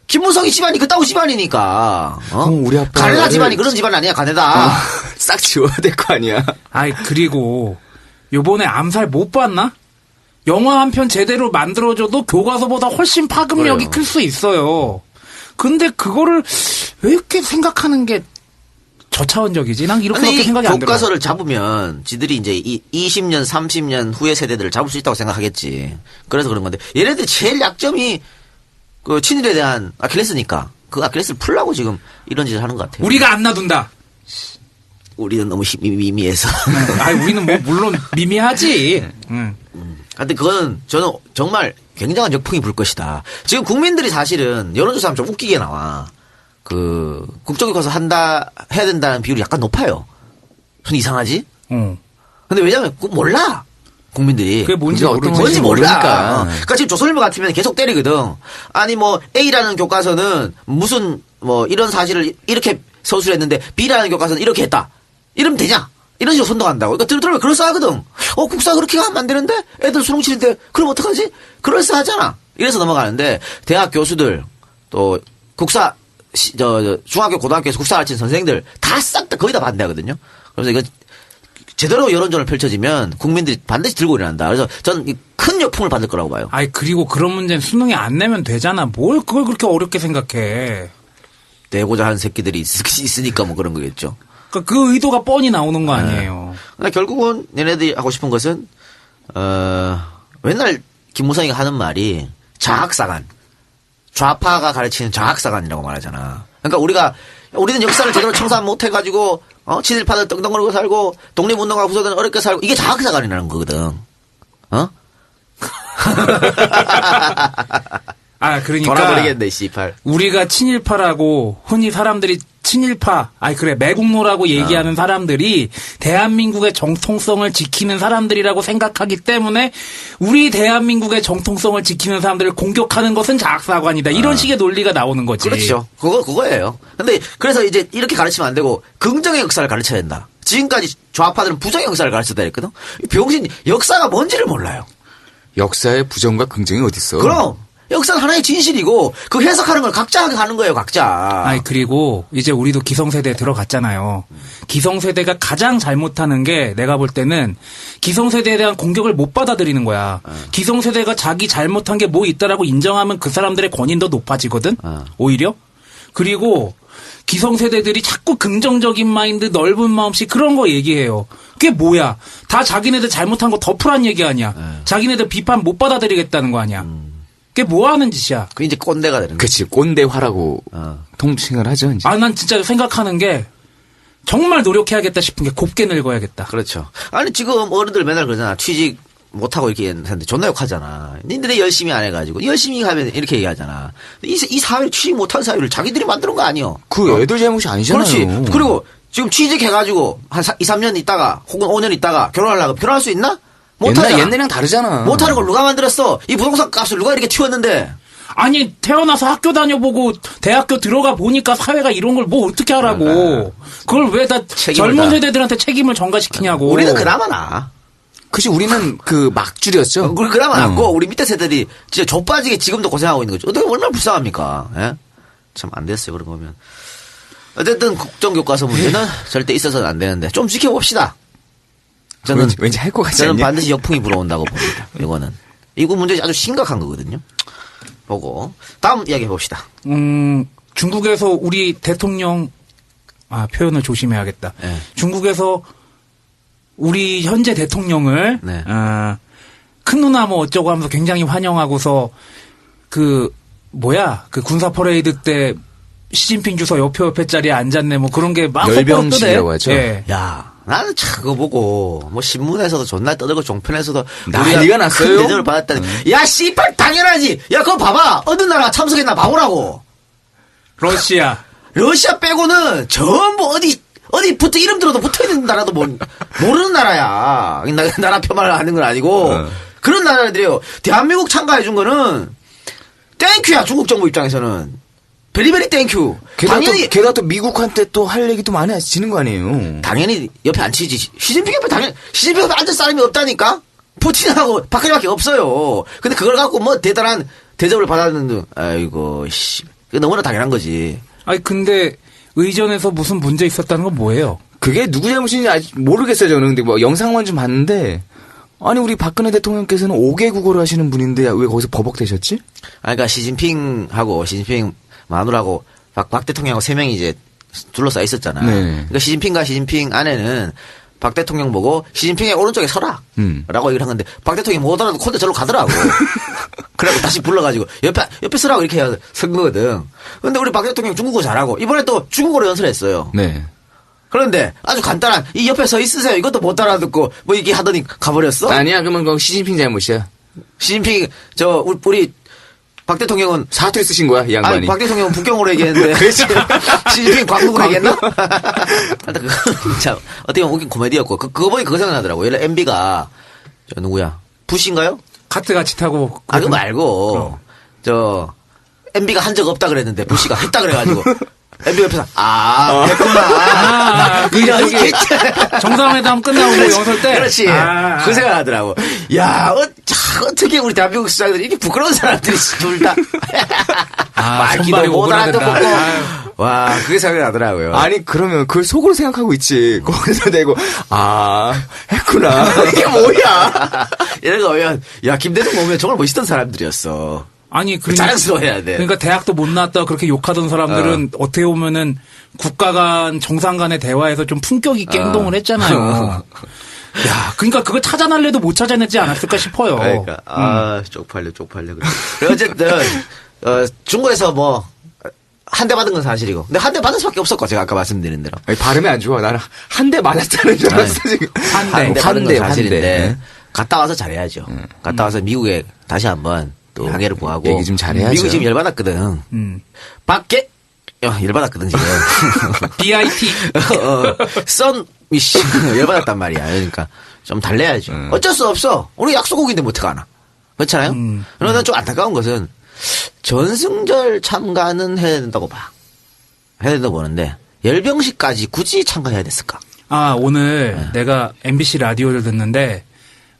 김무성이 집안이 그따구 집안이니까. 우리 아빠 가네다 집안이 그런 집안 아니야 가네다. 싹 지워야 될 거 아니야. 그리고 요번에 암살 못 봤나? 영화 한 편 제대로 만들어줘도 교과서보다 훨씬 파급력이 클 수 있어요. 근데 그거를 왜 이렇게 생각하는 게 저차원적이지? 난 이렇게 생각이 안 들어. 교과서를 잡으면 지들이 이제 20년, 30년 후의 세대들을 잡을 수 있다고 생각하겠지. 그래서 그런 건데 얘네들 제일 약점이 그 친일에 대한 아킬레스니까 그 아킬레스를 풀라고 지금 이런 짓을 하는 것 같아요. 우리가 안 놔둔다. 우리는 너무 미미해서. 우리는 뭐 물론 미미하지. 근데 그거는 저는 정말 굉장한 역풍이 불 것이다. 지금 국민들이 사실은 여론조사하면 좀 웃기게 나와. 그 국정교과서 해야 된다는 비율이 약간 높아요. 좀 이상하지? 근데 왜냐면 그거 몰라. 국민들이. 그게 뭔지 뭔지 몰라. 모르니까. 그러니까 지금 조선일보 같으면 계속 때리거든. 아니 뭐 A라는 교과서는 무슨 뭐 이런 사실을 이렇게 서술했는데 B라는 교과서는 이렇게 했다. 이러면 되냐? 이런 식으로 선동한다고. 그러니까 들으면 그럴싸하거든. 국사 그렇게 가면 안 되는데? 애들 수능 치는데 그럼 어떡하지? 그럴싸하잖아. 이래서 넘어가는데 대학 교수들 또 국사 중학교 고등학교에서 국사 가르치는 선생님들 다 싹 다 거의 다 반대하거든요. 그래서 이거 제대로 여론전을 펼쳐지면 국민들이 반드시 들고 일어난다. 그래서 저는 큰 역풍을 받을 거라고 봐요. 아니 그리고 그런 문제는 수능에 안 내면 되잖아. 뭘 그걸 그렇게 어렵게 생각해. 내고자 하는 새끼들이 있으니까 뭐 그런 거겠죠. 그러니까 그 의도가 뻔히 나오는 거 아니에요. 근데 결국은 얘네들이 하고 싶은 것은 맨날 김무성이가 하는 말이 자학사관. 좌파가 가르치는 자학사관이라고 말하잖아. 그러니까 우리는 역사를 제대로 청산 못 해가지고 친일파들 떵떵거리고 살고 독립운동가 후손들은 어렵게 살고 이게 자학사관이라는 거거든. 그러니까 돌아버리겠네 씨발. 우리가 친일파라고 흔히 사람들이 친일파, 매국노라고 얘기하는 사람들이 대한민국의 정통성을 지키는 사람들이라고 생각하기 때문에 우리 대한민국의 정통성을 지키는 사람들을 공격하는 것은 자학사관이다. 이런 식의 논리가 나오는 거지. 그렇죠. 그거예요. 근데 그래서 이제 이렇게 가르치면 안 되고 긍정의 역사를 가르쳐야 된다. 지금까지 좌파들은 부정의 역사를 가르쳤다 했거든. 병신 역사가 뭔지를 몰라요. 역사의 부정과 긍정이 어딨어? 그럼 역사는 하나의 진실이고 그 해석하는 걸 각자 하는 거예요. 각자. 그리고 이제 우리도 기성세대에 들어갔잖아요. 기성세대가 가장 잘못하는 게 내가 볼 때는 기성세대에 대한 공격을 못 받아들이는 거야. 기성세대가 자기 잘못한 게 뭐 있다라고 인정하면 그 사람들의 권위는 더 높아지거든. 오히려. 그리고 기성세대들이 자꾸 긍정적인 마인드, 넓은 마음씨 그런 거 얘기해요. 그게 뭐야? 다 자기네들 잘못한 거 덮으란 얘기 아니야. 자기네들 비판 못 받아들이겠다는 거 아니야. 그게 뭐 하는 짓이야? 그 이제 꼰대가 되는 거야. 그치, 꼰대화라고 통칭을 하죠, 이제. 난 진짜 생각하는 게 정말 노력해야겠다 싶은 게 곱게 늙어야겠다. 그렇죠. 아니 지금 어른들 맨날 그러잖아. 취직 못하고 이렇게 했는데 존나 욕하잖아. 니들이 열심히 안 해가지고 열심히 하면 이렇게 얘기하잖아. 이 사회를 취직 못한 사회를 자기들이 만드는 거 아니요. 그 애들 잘못이 아니잖아요. 그렇지. 그리고 지금 취직해가지고 한 2, 3년 있다가 혹은 5년 있다가 결혼하려고 결혼할 수 있나? 못하잖아. 옛날이랑 다르잖아. 못하는 걸 누가 만들었어? 이 부동산 값을 누가 이렇게 튀었는데? 아니 태어나서 학교 다녀보고 대학교 들어가 보니까 사회가 이런 걸 뭐 어떻게 하라고. 그걸 왜 다 젊은 세대들한테 책임을 전가시키냐고. 우리는 그나마 나아. 그치, 우리는 그 막줄이었죠. 그나마 낫고 우리 밑에 세대들이 진짜 좆빠지게 지금도 고생하고 있는 거죠. 어떻게 얼마나 불쌍합니까? 예? 참 안 됐어요. 그런 거면. 어쨌든 국정교과서 문제는 절대 있어서는 안 되는데 좀 지켜봅시다. 저는 왠지 할 것 같지 저는 않냐? 반드시 역풍이 불어온다고 봅니다. 이거는 이거 문제 아주 심각한 거거든요. 보고 다음 이야기 해봅시다. 중국에서 우리 대통령 표현을 조심해야겠다. 네. 중국에서 우리 현재 대통령을 네. 큰 누나 뭐 어쩌고 하면서 굉장히 환영하고서 그 군사 퍼레이드 때 시진핑 주석 옆에 자리에 앉았네 뭐 그런 게 막 열병식이라고 하죠. 예. 야, 나는 참 그거 보고 뭐 신문에서도 존나 떠들고 종편에서도 난리가 났어요. 큰 대접을 받았다니. 야, 씨발 당연하지. 야, 그거 봐봐. 어느 나라 참석했나 봐보라고. 러시아 빼고는 전부 어디 붙어 이름 들어도 붙어 있는 나라도 모르는 나라야. 나라 폄하를 하는 건 아니고 그런 나라들이에요. 대한민국 참가해 준 거는 땡큐야. 중국 정부 입장에서는. 베리베리 땡큐. 게다가 또 미국한테 또 할 얘기도 많이 하시는 거 아니에요. 당연히 옆에 앉히지. 시진핑 옆에 앉을 사람이 없다니까? 푸틴하고 박근혜밖에 없어요. 근데 그걸 갖고 뭐 대단한 대접을 받았는데, 아이고, 씨. 그게 너무나 당연한 거지. 근데 의전에서 무슨 문제 있었다는 건 뭐예요? 그게 누구 잘못인지 아직 모르겠어요, 저는. 근데 뭐 영상만 좀 봤는데, 아니, 우리 박근혜 대통령께서는 5개 국어를 하시는 분인데 왜 거기서 버벅대셨지? 그러니까 시진핑 마누라고 박 대통령하고 3명이 이제 둘러싸여 있었잖아. 네. 그러니까 시진핑 아내는 박 대통령 보고 시진핑의 오른쪽에 서라. 라고 얘기를 한 건데 박 대통령이 못 알아도 콘대 절로 가더라고. 그래갖고 다시 불러가지고 옆에 서라고 이렇게 해서 선 거거든. 근데 우리 박 대통령 중국어 잘하고 이번에 또 중국어로 연설했어요. 네. 그런데 아주 간단한 이 옆에 서 있으세요. 이것도 못 알아듣고 뭐 이게 하더니 가버렸어. 아니야, 그러면 그건 시진핑 잘못이야. 시진핑 우리 박 대통령은 사퇴 쓰신 거야, 이 양반이. 아니 박 대통령은 북경으로 얘기했는데 시진핑 광복으로 얘기했나? 하여튼 그거 참 어떻게 보면 웃긴 코미디였고 그거 보니 그거 생각나더라고. 예를 MB가 저 누구야? 부시인가요? 카트 같이 타고. 그거 말고 저 MB가 한 적 없다 그랬는데 부시가 했다 그래가지고 MB 옆에서 했구나. 이런 게 정상회담 끝나고 연설 때. 그렇지. 그 생각하더라고. 야, 어떻게 우리 대한민국 수장들이 이렇게 부끄러운 사람들이 둘 다. 손발이 못 오그라든다. 알아듣고. 와, 그게 생각나더라고요. 아니, 그러면 그걸 속으로 생각하고 있지. 거기서 대고, 했구나. 이게 뭐야. 이런 거 보면, 야, 김대중 보면 정말 멋있던 사람들이었어. 아니, 그러니까, 자랑스러워해야 돼. 그러니까 대학도 못 나왔다 그렇게 욕하던 사람들은 어떻게 보면은 국가 간 정상 간의 대화에서 좀 품격 있게 행동을 했잖아요. 야, 그러니까 그걸 찾아날래도 못 찾아냈지 않았을까 싶어요. 그러니까, 쪽팔려. 그래. 어쨌든, 중국에서 뭐, 한 대 받은 건 사실이고. 근데 한 대 받을 수밖에 없었고, 제가 아까 말씀드린 대로. 아니, 발음이 안 좋아. 나는 한 대 맞았다는 줄 알았어, 지금. 한 대 받은 건 사실인데, 네. 갔다 와서 잘해야죠. 갔다 와서 미국에 다시 한번 또 항해를 구하고. 얘기 좀 잘해야죠. 미국이 지금 열받았거든. 밖에, 열받았거든, 지금. BIT. 열받았단 말이야. 그러니까 좀 달래야죠. 어쩔 수 없어. 우리 약소국인데 뭐 어떡하나. 그렇잖아요? 그러나 좀 안타까운 것은 전승절 참가는 해야 된다고 봐. 해야 된다고 보는데 열병식까지 굳이 참가해야 됐을까? 오늘 내가 MBC 라디오를 듣는데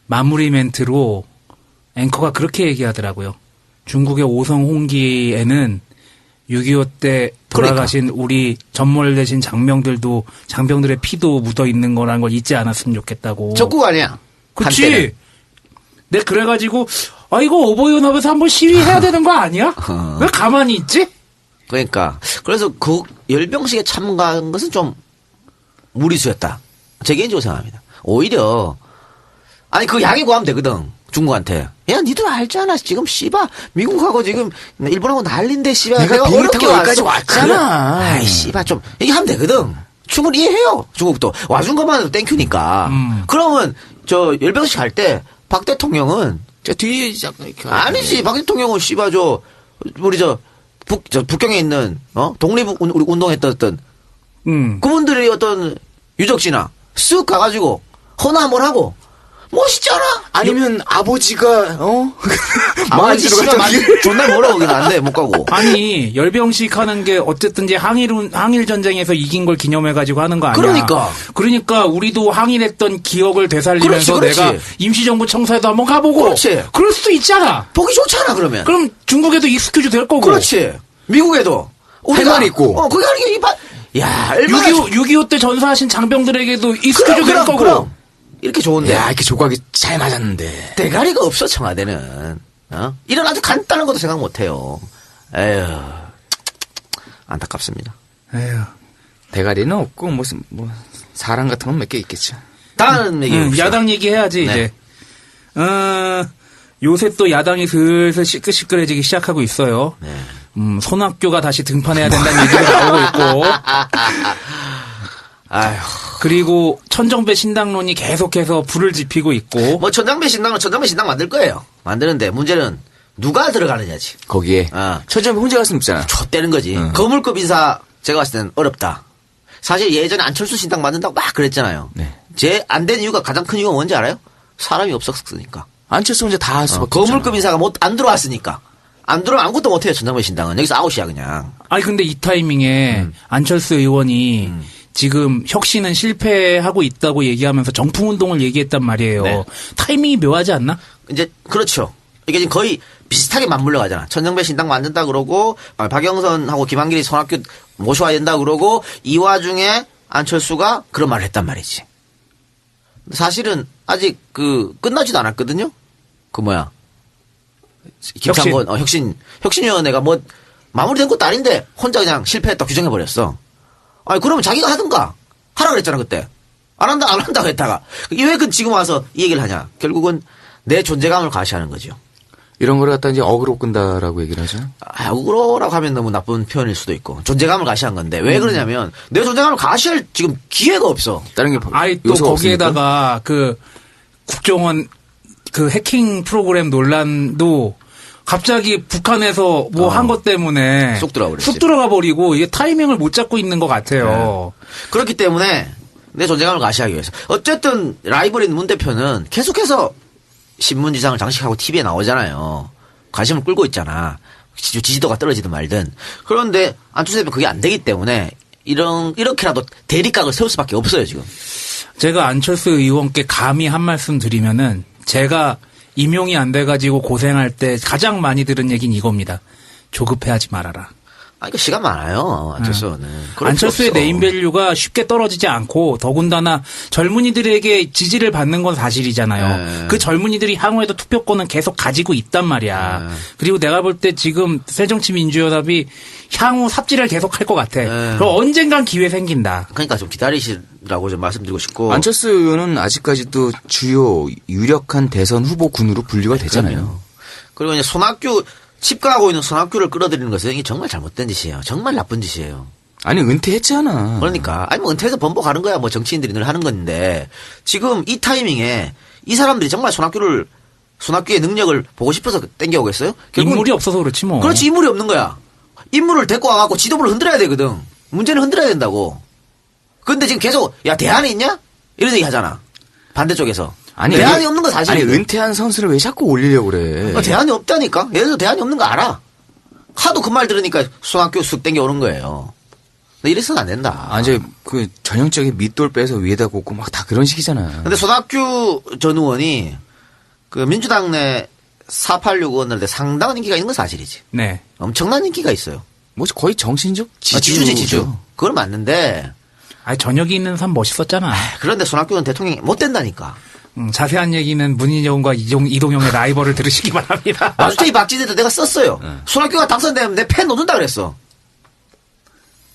마무리 멘트로 앵커가 그렇게 얘기하더라고요. 중국의 오성 홍기에는 6.25 때 돌아가신 우리 전몰되신 장병들의 피도 묻어 있는 거라는 걸 잊지 않았으면 좋겠다고. 적국 아니야. 그치. 내 그래가지고 이거 어버이연합에서 한번 시위해야 되는 거 아니야? 왜 가만히 있지? 그러니까 그래서 그 열병식에 참가한 것은 좀 무리수였다. 제 개인적으로 생각합니다. 오히려 아니 그 양해 구하면 되거든. 중국한테. 야, 니들 알잖아. 지금 씨바 미국하고 지금 일본하고 난린데 씨바 내가 비행기 타고 여기까지 왔잖아. 그래. 아이 씨바 좀 얘기하면 되거든. 충분히 이해해요. 중국도 와준 것만 해도 땡큐니까. 그러면 저 열병식 할 때 박 대통령은 저 뒤에 아니지. 박 대통령은 씨바 우리 북경에 있는 독립 우리 운동했던 그분들이 어떤 유적지나 쓱 가가지고 헌화 한번 하고. 멋있잖아. 아니면 아버지가 아버지 씨가 존나 멀어 거기는 안 돼. 못 가고. 아니 열병식 하는 게 어쨌든지 항일 전쟁에서 이긴 걸 기념해가지고 하는 거 아니야. 그러니까 우리도 항일했던 기억을 되살리면서 그렇지. 내가 임시정부 청사에도 한번 가보고. 그렇지. 그럴 수도 있잖아. 보기 좋잖아 그러면. 그럼 중국에도 익스큐즈 될 거고. 그렇지. 미국에도 해만 있고. 거기 하는 게 야 얼마나 6.25 때 전사하신 장병들에게도 익스큐즈 될 거고. 그럼. 이렇게 좋은데. 야, 이렇게 조각이 잘 맞았는데. 대가리가 없어, 청와대는. 이런 아주 간단한 것도 생각 못 해요. 에휴. 안타깝습니다. 에휴. 대가리는 없고, 사람 같은 건 몇 개 있겠죠. 다른 얘기. 야당 얘기해야지, 네. 이제. 요새 또 야당이 슬슬 시끌시끌해지기 시작하고 있어요. 네. 손학규가 다시 등판해야 된다는 얘기도 나오고 있고. 아휴. 그리고 천정배 신당론이 계속해서 불을 지피고 있고. 뭐 천정배 신당 만들 거예요. 만드는데 문제는 누가 들어가느냐지. 거기에. 천정배 혼자 갈 수는 없잖아. 좆되는 거지. 거물급 인사 제가 봤을 때는 어렵다. 사실 예전에 안철수 신당 만든다고 막 그랬잖아요. 네. 안 된 이유가 가장 큰 이유가 뭔지 알아요? 사람이 없었으니까. 안철수 혼자 다 할 수밖에 없잖아. 거물급 인사가 안 들어왔으니까. 안 들어오면 아무것도 못해요. 천정배 신당은. 여기서 아웃이야 그냥. 아니 근데 이 타이밍에 안철수 의원이 지금 혁신은 실패하고 있다고 얘기하면서 정풍운동을 얘기했단 말이에요. 네. 타이밍이 묘하지 않나? 이제 그렇죠. 이게 지금 거의 비슷하게 맞물려 가잖아. 천정배 신당 만든다 그러고 박영선하고 김한길이 손학규 모셔와야 된다 그러고 이 와중에 안철수가 그런 말을 했단 말이지. 사실은 아직 끝나지도 않았거든요. 김창곤 혁신위원회가 뭐 마무리된 것도 아닌데 혼자 그냥 실패했다 규정해버렸어. 아니 그러면 자기가 하든가 하라 그랬잖아 그때. 안 한다고 했다가 왜 지금 와서 이 얘기를 하냐. 결국은 내 존재감을 과시하는 거죠. 이런 거를 갖다 이제 어그로 끈다라고 얘기를 하죠. 억울하라고 하면 너무 나쁜 표현일 수도 있고 존재감을 가시한 건데 왜 그러냐면 내 존재감을 가시할 지금 기회가 없어. 다른 게 아이 또 요소가 거기에다가 그 국정원 그 해킹 프로그램 논란도 갑자기 북한에서 뭐 한 것 때문에 쑥 들어가 버렸지. 쑥 들어가 버리고 이게 타이밍을 못 잡고 있는 것 같아요. 그렇기 때문에 내 존재감을 가시하기 위해서 어쨌든 라이벌인 문 대표는 계속해서 신문지상을 장식하고 TV에 나오잖아요. 관심을 끌고 있잖아. 지지도가 떨어지든 말든. 그런데 안철수 대표 그게 안 되기 때문에 이렇게라도 대립각을 세울 수밖에 없어요 지금. 제가 안철수 의원께 감히 한 말씀 드리면은 제가 임용이 안 돼가지고 고생할 때 가장 많이 들은 얘기는 이겁니다. 조급해하지 말아라. 그 시간 많아요 안철수는. 안철수의 네임밸류가 쉽게 떨어지지 않고 더군다나 젊은이들에게 지지를 받는 건 사실이잖아요. 네. 그 젊은이들이 향후에도 투표권은 계속 가지고 있단 말이야. 네. 그리고 내가 볼 때 지금 새정치민주연합이 향후 삽질을 계속 할 것 같아. 네. 그럼 언젠간 기회 생긴다. 그러니까 좀 기다리시라고 좀 말씀드리고 싶고. 안철수 의원은 아직까지도 주요 유력한 대선 후보군으로 분류가 되잖아요. 그리고 이제 손학규 집가하고 있는 손학규를 끌어들이는 것은 이게 정말 잘못된 짓이에요. 정말 나쁜 짓이에요. 아니 은퇴했잖아. 그러니까 뭐 은퇴해서 번복하는 거야. 뭐 정치인들이 늘 하는 건데 지금 이 타이밍에 이 사람들이 정말 손학규의 능력을 보고 싶어서 땡겨오겠어요? 결국은 인물이 없어서 그렇지 뭐. 그렇지 인물이 없는 거야. 인물을 데리고 와갖고 지도부를 흔들어야 되거든. 문제는 흔들어야 된다고. 근데 지금 계속 야 대안이 있냐? 이런 얘기 하잖아. 반대쪽에서. 아니 대안이 없는 거 사실이야. 아니 은퇴한 선수를 왜 자꾸 올리려고 그래? 대안이 없다니까. 예를 들어 대안이 없는 거 알아. 하도 그 말 들으니까 손학규 쑥 땡겨오는 거예요. 근데 이래서는 안 된다. 아 이제 그 전형적인 밑돌 빼서 위에다 꽂고 막 다 그런 식이잖아. 근데 손학규 전 의원이 그 민주당 내 486 의원들한테 상당한 인기가 있는 건 사실이지. 네. 엄청난 인기가 있어요. 뭐 거의 정신적 지주지 지주. 그건 맞는데 아니 저녁이 있는 삶 멋있었잖아. 그런데 손학규는 대통령이 못 된다니까. 자세한 얘기는 문희정과 이동영의 라이벌을 들으시기 바랍니다. 마주태이 박지대도 내가 썼어요. 손학규가 당선되면 내 팬 놓는다 그랬어.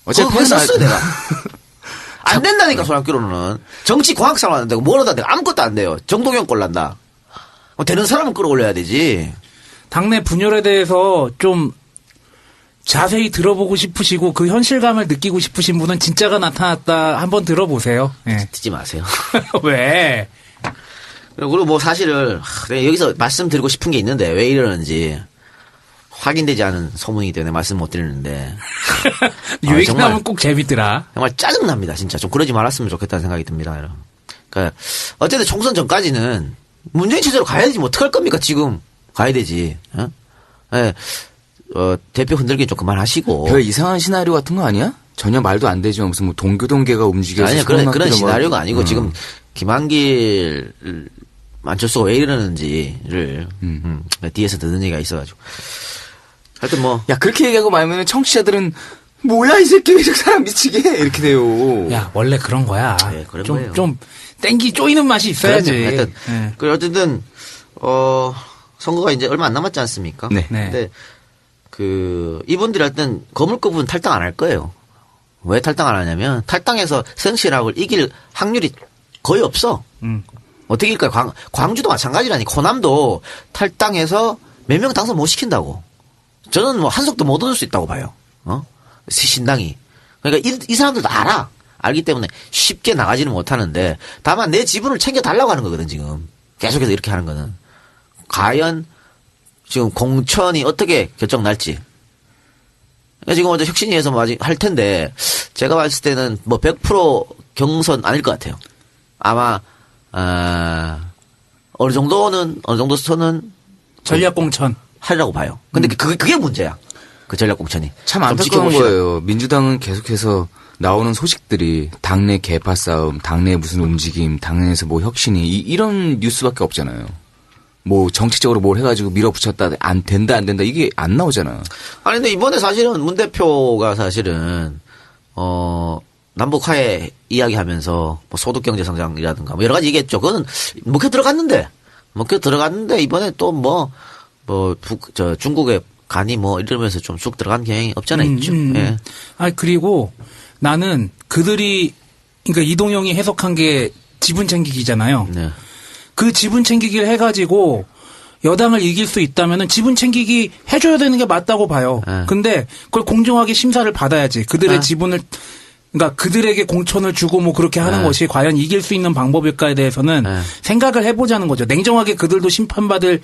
어차피 그거 썼어요 내가. 안 된다니까 손학규로는. 정치 공학상 안 되고 뭘 하다 되고 아무것도 안 돼요. 정동영 꼴난다. 되는 사람은 끌어올려야 되지. 당내 분열에 대해서 좀 자세히 들어보고 싶으시고 그 현실감을 느끼고 싶으신 분은 진짜가 나타났다 한번 들어보세요. 네. 듣지 마세요. 왜? 그리고 뭐 사실을 내가 여기서 말씀드리고 싶은 게 있는데 왜 이러는지 확인되지 않은 소문이기 때문에 말씀 못 드리는데 이 얘기 정말, 나면 꼭 재밌더라. 정말 짜증납니다. 진짜 좀 그러지 말았으면 좋겠다는 생각이 듭니다. 그러니까 어쨌든 총선 전까지는 문재인 체제로 가야 되지 뭐 어떡할 겁니까 지금 가야 되지. 어? 네. 대표 흔들기 좀 그만하시고. 별 이상한 시나리오 같은 거 아니야? 전혀 말도 안 되지만 무슨 뭐 동교동계가 움직여서 아니야 그런 시나리오가 아니고 지금 김한길 안철수가 왜 이러는지를 뒤에서 듣는 얘기가 있어가지고 하여튼 뭐 야 그렇게 얘기하고 말면 청취자들은 뭐야 이 새끼 왜 저렇게 사람 미치게 해? 이렇게 돼요. 야 원래 그런 거야. 네, 그런 거예요. 좀 땡기 쪼이는 맛이 있어야지. 그럼요. 하여튼 네. 그리고 어쨌든 선거가 이제 얼마 안 남았지 않습니까? 네. 근데 그 이분들이 하여튼 거물급은 탈당 안 할 거예요. 왜 탈당 안 하냐면 탈당해서 성실하고 이길 확률이 거의 없어. 어떻게 일까요? 광주도 마찬가지라니. 호남도 탈당해서 몇 명 당선 못 시킨다고. 저는 뭐 한석도 못 얻을 수 있다고 봐요. 신당이. 그러니까 이 사람들도 알아. 알기 때문에 쉽게 나가지는 못하는데 다만 내 지분을 챙겨달라고 하는 거거든 지금. 계속해서 이렇게 하는 거는. 과연 지금 공천이 어떻게 결정 날지. 지금 어제 혁신위에서 뭐 아직 할 텐데 제가 봤을 때는 뭐 100% 경선 아닐 것 같아요. 아마 어느 정도 선은 전략공천. 하려고 봐요. 근데 그게 문제야. 그 전략공천이. 참 안타까운 거예요. 민주당은 계속해서 나오는 소식들이 당내 개파 싸움, 당내 무슨 움직임, 당내에서 뭐 혁신이 이런 뉴스밖에 없잖아요. 뭐 정치적으로 뭘 해가지고 밀어붙였다 안 된다 이게 안 나오잖아. 아니 근데 이번에 사실은 문 대표가 사실은 남북 화해 이야기하면서 뭐 소득 경제 성장이라든가 뭐 여러 가지 얘기했죠. 그거는 먹혀 들어갔는데 이번에 또 중국의 간이 뭐 이러면서 좀 쑥 들어간 경향이 없잖아 있죠. 예. 아 그리고 나는 그러니까 이동영이 해석한 게 지분 챙기기잖아요. 네. 그 지분 챙기기를 해가지고 여당을 이길 수 있다면은 지분 챙기기 해줘야 되는 게 맞다고 봐요. 네. 근데 그걸 공정하게 심사를 받아야지. 그들의 네. 지분을 그러니까 그들에게 공천을 주고 뭐 그렇게 하는 네. 것이 과연 이길 수 있는 방법일까에 대해서는 네. 생각을 해보자는 거죠. 냉정하게 그들도 심판받을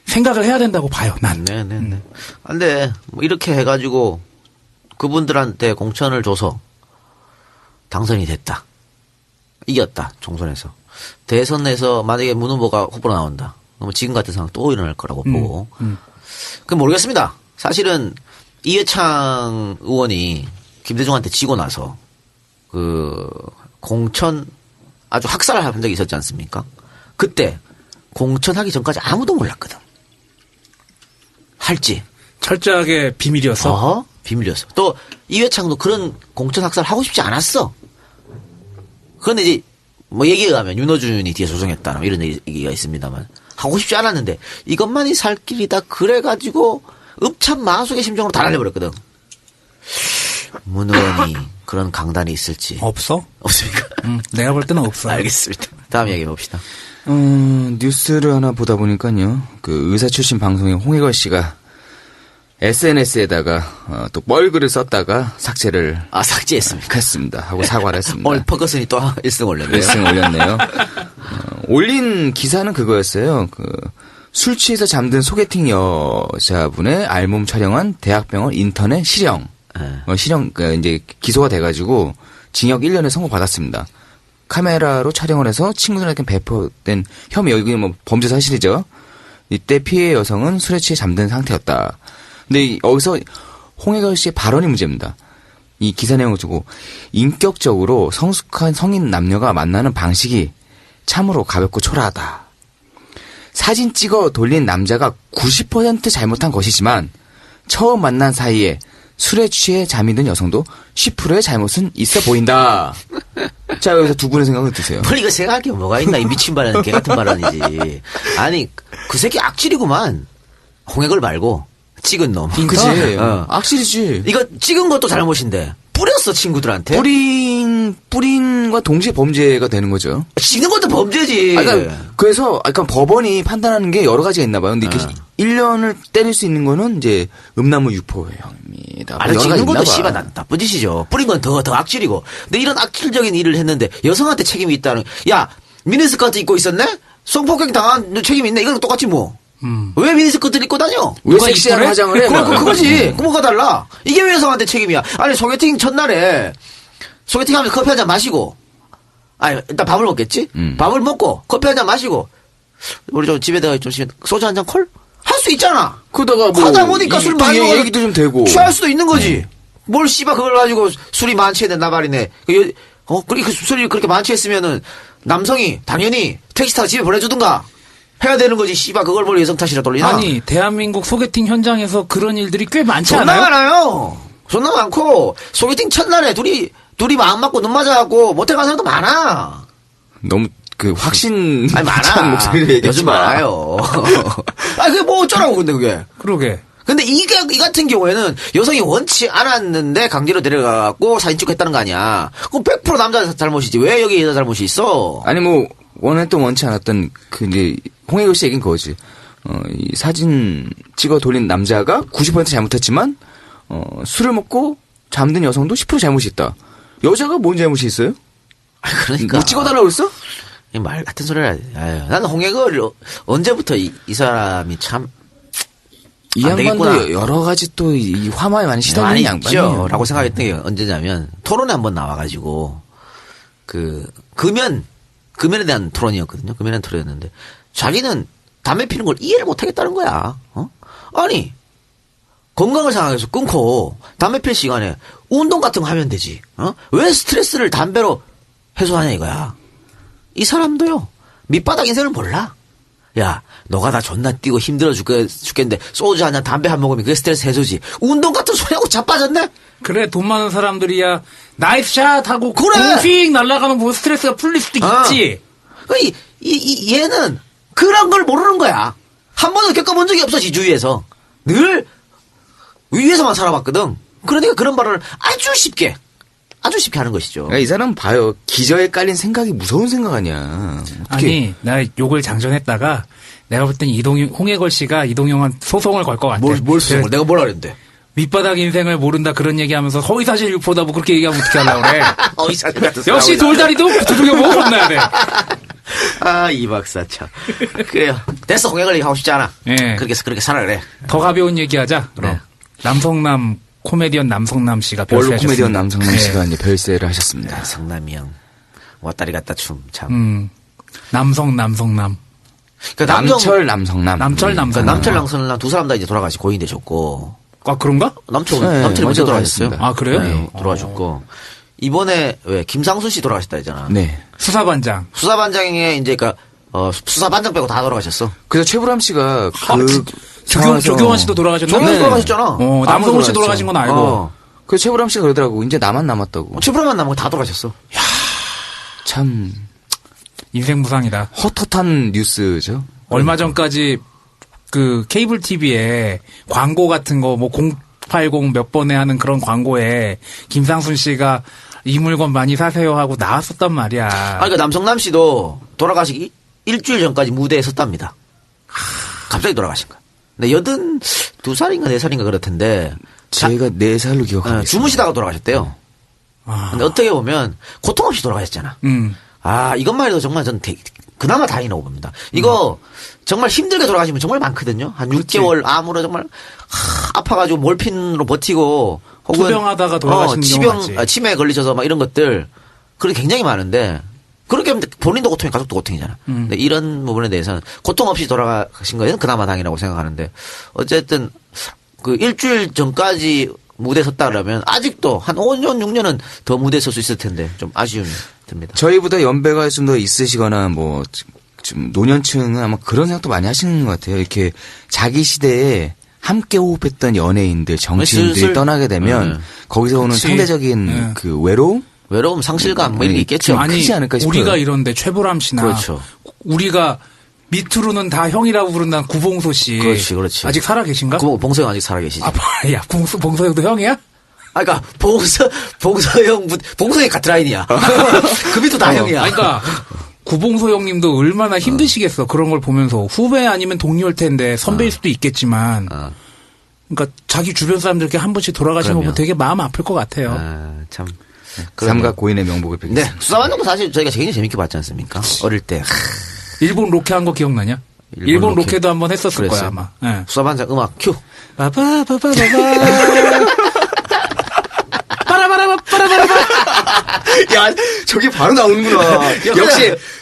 생각을 해야 된다고 봐요. 난. 네네네. 근데 뭐 이렇게 해가지고 그분들한테 공천을 줘서 당선이 됐다. 이겼다. 총선에서. 대선에서 만약에 문 후보가 후보로 나온다. 그러면 지금 같은 상황 또 일어날 거라고 보고. 그럼 모르겠습니다. 사실은 이회창 의원이 김대중한테 지고 나서 그 공천 아주 학살을 한 적이 있었지 않습니까? 그때 공천하기 전까지 아무도 몰랐거든. 할지. 철저하게 비밀이었어. 비밀이었어. 또 이회창도 그런 공천 학살 하고 싶지 않았어. 그런데 이제 뭐 얘기에 의하면 윤호준이 뒤에 조정했다 뭐 이런 얘기가 있습니다만 하고 싶지 않았는데 이것만이 살 길이다 그래가지고 읍참마속의 심정으로 다 날려버렸거든. 문 의원이 그런 강단이 있을지 없어? 없습니까? 내가 볼 때는 없어. 알겠습니다. 다음 이야기 봅시다. 뉴스를 하나 보다 보니까요. 그 의사 출신 방송인 홍해걸 씨가 SNS에다가 또 뻘글을 썼다가 삭제를 삭제했습니까? 했습니다. 하고 사과를 했습니다. 오늘 퍼거슨이 또 1승 올렸네요. 1승 올렸네요. 올린 기사는 그거였어요. 술 취해서 잠든 소개팅 여자분의 알몸 촬영한 대학병원 인터넷 실형. 실형, 이제 기소가 돼가지고 징역 1년을 선고받았습니다. 카메라로 촬영을 해서 친구들에게 배포된 혐의, 여기 뭐 범죄 사실이죠. 이때 피해 여성은 술에 취해 잠든 상태였다. 근데 여기서 홍해걸 씨의 발언이 문제입니다. 이 기사 내용을 두고 인격적으로 성숙한 성인 남녀가 만나는 방식이 참으로 가볍고 초라하다. 사진 찍어 돌린 남자가 90% 잘못한 것이지만 처음 만난 사이에 술에 취해 잠이 든 여성도 10%의 잘못은 있어 보인다. 자, 여기서 두 분의 생각을 드세요. 뭘 이거 생각할 게 뭐가 있나, 이 미친 발언은 개 같은 발언이지. 아니, 그 새끼 악질이구만. 홍해걸 말고, 찍은 놈. 그치. 어. 악질이지. 이거 찍은 것도 잘못인데, 뿌렸어, 친구들한테. 뿌린과 동시에 범죄가 되는 거죠. 찍는 것도 범죄지. 그래서 법원이 판단하는 게 여러 가지가 있나 봐요. 근데 이렇게 1년을 때릴 수 있는 거는 이제 음란물 유포형입니다. 아니, 찍는 것도 씨발 나쁜 짓이죠. 뿌린 건 더 악질이고. 근데 이런 악질적인 일을 했는데 여성한테 책임이 있다는. 야, 미니스커트 입고 있었네? 성폭행 당한 책임이 있네? 이거랑 똑같지 뭐. 왜 미니스커트를 입고 다녀? 왜 섹시한 화장을 해? 그거지. 뭐가 달라? 이게 왜 여성한테 책임이야? 아니, 소개팅 첫날에 소개팅 하면서 커피 한 잔 마시고, 일단 밥을 먹겠지? 밥을 먹고, 커피 한 잔 마시고, 우리 좀 집에다가 좀 소주 한 잔 콜? 할 수 있잖아! 그러다가 뭐. 하다 보니까 술 많이 먹어. 얘기도 좀 되고. 취할 수도 있는 거지. 뭘 씨발 그걸 가지고 술이 만취했네, 나발이네. 그렇게 술이 그렇게 만취했으면은 남성이 당연히 택시 타고 집에 보내주든가 해야 되는 거지. 씨발 그걸 뭘 여성 탓이라 돌리나? 아니, 대한민국 소개팅 현장에서 그런 일들이 꽤 많지 존나 않아요? 많아요. 존나 많고, 소개팅 첫날에 둘이 마음 맞고 눈 맞아갖고 모텔 간 사람도 많아. 너무 확신. 아니, 많아. 목소리를 얘기하지 요즘 마. 많아요. 그게 뭐 어쩌라고, 근데 그게. 그러게. 근데 이 같은 경우에는 여성이 원치 않았는데 강제로 데려가갖고 사진 찍고 했다는 거 아니야. 그럼 100% 남자 잘못이지. 왜 여기 여자 잘못이 있어? 아니, 원했던 원치 않았던 이제 홍해걸 씨 얘기는 그거지. 이 사진 찍어 돌린 남자가 90% 잘못했지만, 술을 먹고 잠든 여성도 10% 잘못이 있다. 여자가 뭔 잘못이 있어요? 그러니까. 뭐 찍어달라고 그랬어? 말 같은 소리를 하지. 나는 홍해걸 언제부터 이 사람이 참. 이 양반도 여러 가지 또 이 화마에 많이 시달리는 양반이에요. 라고 생각했던 게 언제냐면 토론에 한번 나와가지고 금연에 대한 토론이었거든요. 금연에 대한 토론이었는데 자기는 담배 피는 걸 이해를 못하겠다는 거야. 아니 건강을 생각해서 끊고 담배 필 시간에 운동 같은 거 하면 되지. 왜 스트레스를 담배로 해소하냐 이거야. 이 사람도요. 밑바닥 인생을 몰라. 야, 너가 다 존나 뛰고 힘들어 죽겠는데 소주 한 잔 담배 한 모금이 그게 스트레스 해소지. 운동 같은 소리하고 자빠졌네? 그래, 돈 많은 사람들이야 나이스 샷 하고 그래! 공휙 날아가면 뭐 스트레스가 풀릴 수도 있지. 얘는 그런 걸 모르는 거야. 한 번도 겪어본 적이 없어, 지 주위에서. 늘 위에서만 살아봤거든. 그러니까 그런 발언을 아주 쉽게 하는 것이죠. 이 사람 봐요. 기저에 깔린 생각이 무서운 생각 아니야. 어떻게. 아니, 나 욕을 장전했다가 내가 볼 땐 홍해걸 씨가 이동영한 소송을 걸 것 같아. 뭘 소송을? 내가 뭐라 그랬는데? 밑바닥 인생을 모른다 그런 얘기하면서 허위사실 유포다 뭐 그렇게 얘기하면 어떻게 하려고 그래. 허위사실 같은 소리 역시 하고 돌다리도 두들겨보고 혼나야 돼. 아, 이 박사 참. 그래요. 됐어, 홍해걸 얘기하고 싶지 않아. 예. 그렇게 살아, 그래. 더 가벼운 얘기하자. 그럼. 네. 남성남, 코미디언 남성남 씨가 원로 별세하셨습니다. 코미디언 남성남 예. 씨가 이제 별세를 하셨습니다. 성남이 형. 왔다리 갔다 춤, 참. 남성남. 그러니까 남철 남성남. 남철 남성. 그러니까 남철, 남성남 두 사람 다 이제 돌아가시 고인이 되셨고. 아, 그런가? 남철이 네, 먼저 먼저 돌아가셨어요. 돌아가셨습니다. 아, 그래요? 네, 돌아가셨고. 이번에, 왜, 김상순 씨 돌아가셨다 했잖아. 네. 수사반장. 수사반장에 이제, 수사반장 빼고 다 돌아가셨어. 그래서 최불암 씨가 조경환 씨도 돌아가셨나? 조경환 네. 돌아가셨잖아. 남성훈 씨 돌아가셨죠. 돌아가신 건 알고. 그 최불암 씨가 그러더라고. 이제 나만 남았다고. 최불암만 남은 거 다 돌아가셨어. 참 인생 무상이다. 헛헛한 뉴스죠. 얼마 전까지 그 케이블 TV에 광고 같은 거 뭐 080 몇 번에 하는 그런 광고에 김상순 씨가 이 물건 많이 사세요 하고 나왔었단 말이야. 그러니까 남성남 씨도 돌아가시기 일주일 전까지 무대에 섰답니다. 갑자기 돌아가신 거야. 근데 82살인가 4살인가 그렇던데. 제가 4살로 기억하고 있어요. 주무시다가 돌아가셨대요. 근데 어떻게 보면 고통 없이 돌아가셨잖아. 이것만 해도 정말 전 그나마 다행이라고 봅니다. 이거 정말 힘들게 돌아가시면 정말 많거든요. 한 6개월 암으로 정말 아파가지고 몰핀으로 버티고 혹은 투병하다가 돌아가시는 경우 많지. 치매에 걸리셔서 막 이런 것들 그런 게 굉장히 많은데 그렇게 하면 본인도 고통이 가족도 고통이잖아. 근데 이런 부분에 대해서는 고통 없이 돌아가신 거에는 그나마 다행이라고 생각하는데 어쨌든 그 일주일 전까지 무대에 섰다 그러면 아직도 한 5년, 6년은 더 무대에 설 수 있을 텐데 좀 아쉬움이 듭니다. 저희보다 연배가 좀 더 있으시거나 뭐 좀 노년층은 아마 그런 생각도 많이 하시는 것 같아요. 이렇게 자기 시대에 함께 호흡했던 연예인들, 정치인들이 슬슬 떠나게 되면 네. 거기서 오는 그치. 상대적인 네. 그 외로움? 외로움, 상실감 뭐 이런 게 있겠죠. 좀 크지 않을까 싶어요. 우리가 이런데 최보람 씨나 그렇죠. 우리가 밑으로는 다 형이라고 부른다는 구봉소 씨. 그렇지. 아직 살아 계신가? 봉서 형 아직 살아계시지. 야, 봉서 형도 형이야? 그러니까 봉서 형이 같은 라인이야. 그 밑도 다 형이야. 그러니까 구봉소 형님도 얼마나 힘드시겠어. 그런 걸 보면서 후배 아니면 동료일 텐데 선배일 수도 있겠지만. 그러니까 자기 주변 사람들께 한 번씩 돌아가시는 거 보면 되게 마음 아플 것 같아요. 참. 삼각 고인의 명복을 빌겠습니다. 네. 수사반장도 사실 저희가 굉장히 재밌게 봤지 않습니까? 어릴 때. 일본 로케 한 거 기억나냐? 일본 로케. 로케도 한번 했었을 그랬어요? 거야 아마. 예. 수사반장 음악 큐. 빠바바바바. 야, 저게 바로 나오는구나.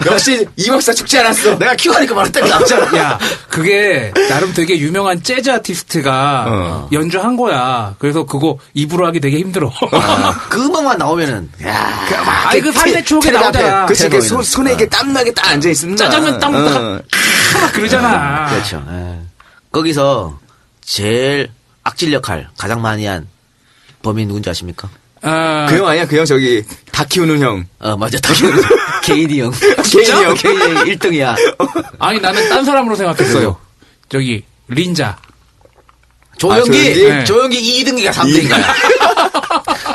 역시 이 박사 죽지 않았어. 내가 큐 하니까 바로 딱 나오잖아. 야, 그게 나름 되게 유명한 재즈 아티스트가 연주한 거야. 그래서 그거 입으로 하기 되게 힘들어. 그 음악만 나오면은 야. 아이 그 삶의 추억에 나오잖아. 그치, 이렇게 손에 이렇게 땀나게 딱 앉아있습니다. 짜장면 땀 막 그러잖아. 그렇죠. 거기서 제일 악질 역할 가장 많이 한 범인 누군지 아십니까? 그 형 아니야? 그 형 저기 다 키우는 형. 맞아. 케이디 형. 케이디 형. 케이디 형 1등이야. 아니 나는 딴 사람으로 생각했어요. 저기 린자. 조영기. 조영기? 조영기 2등이가 3등이야.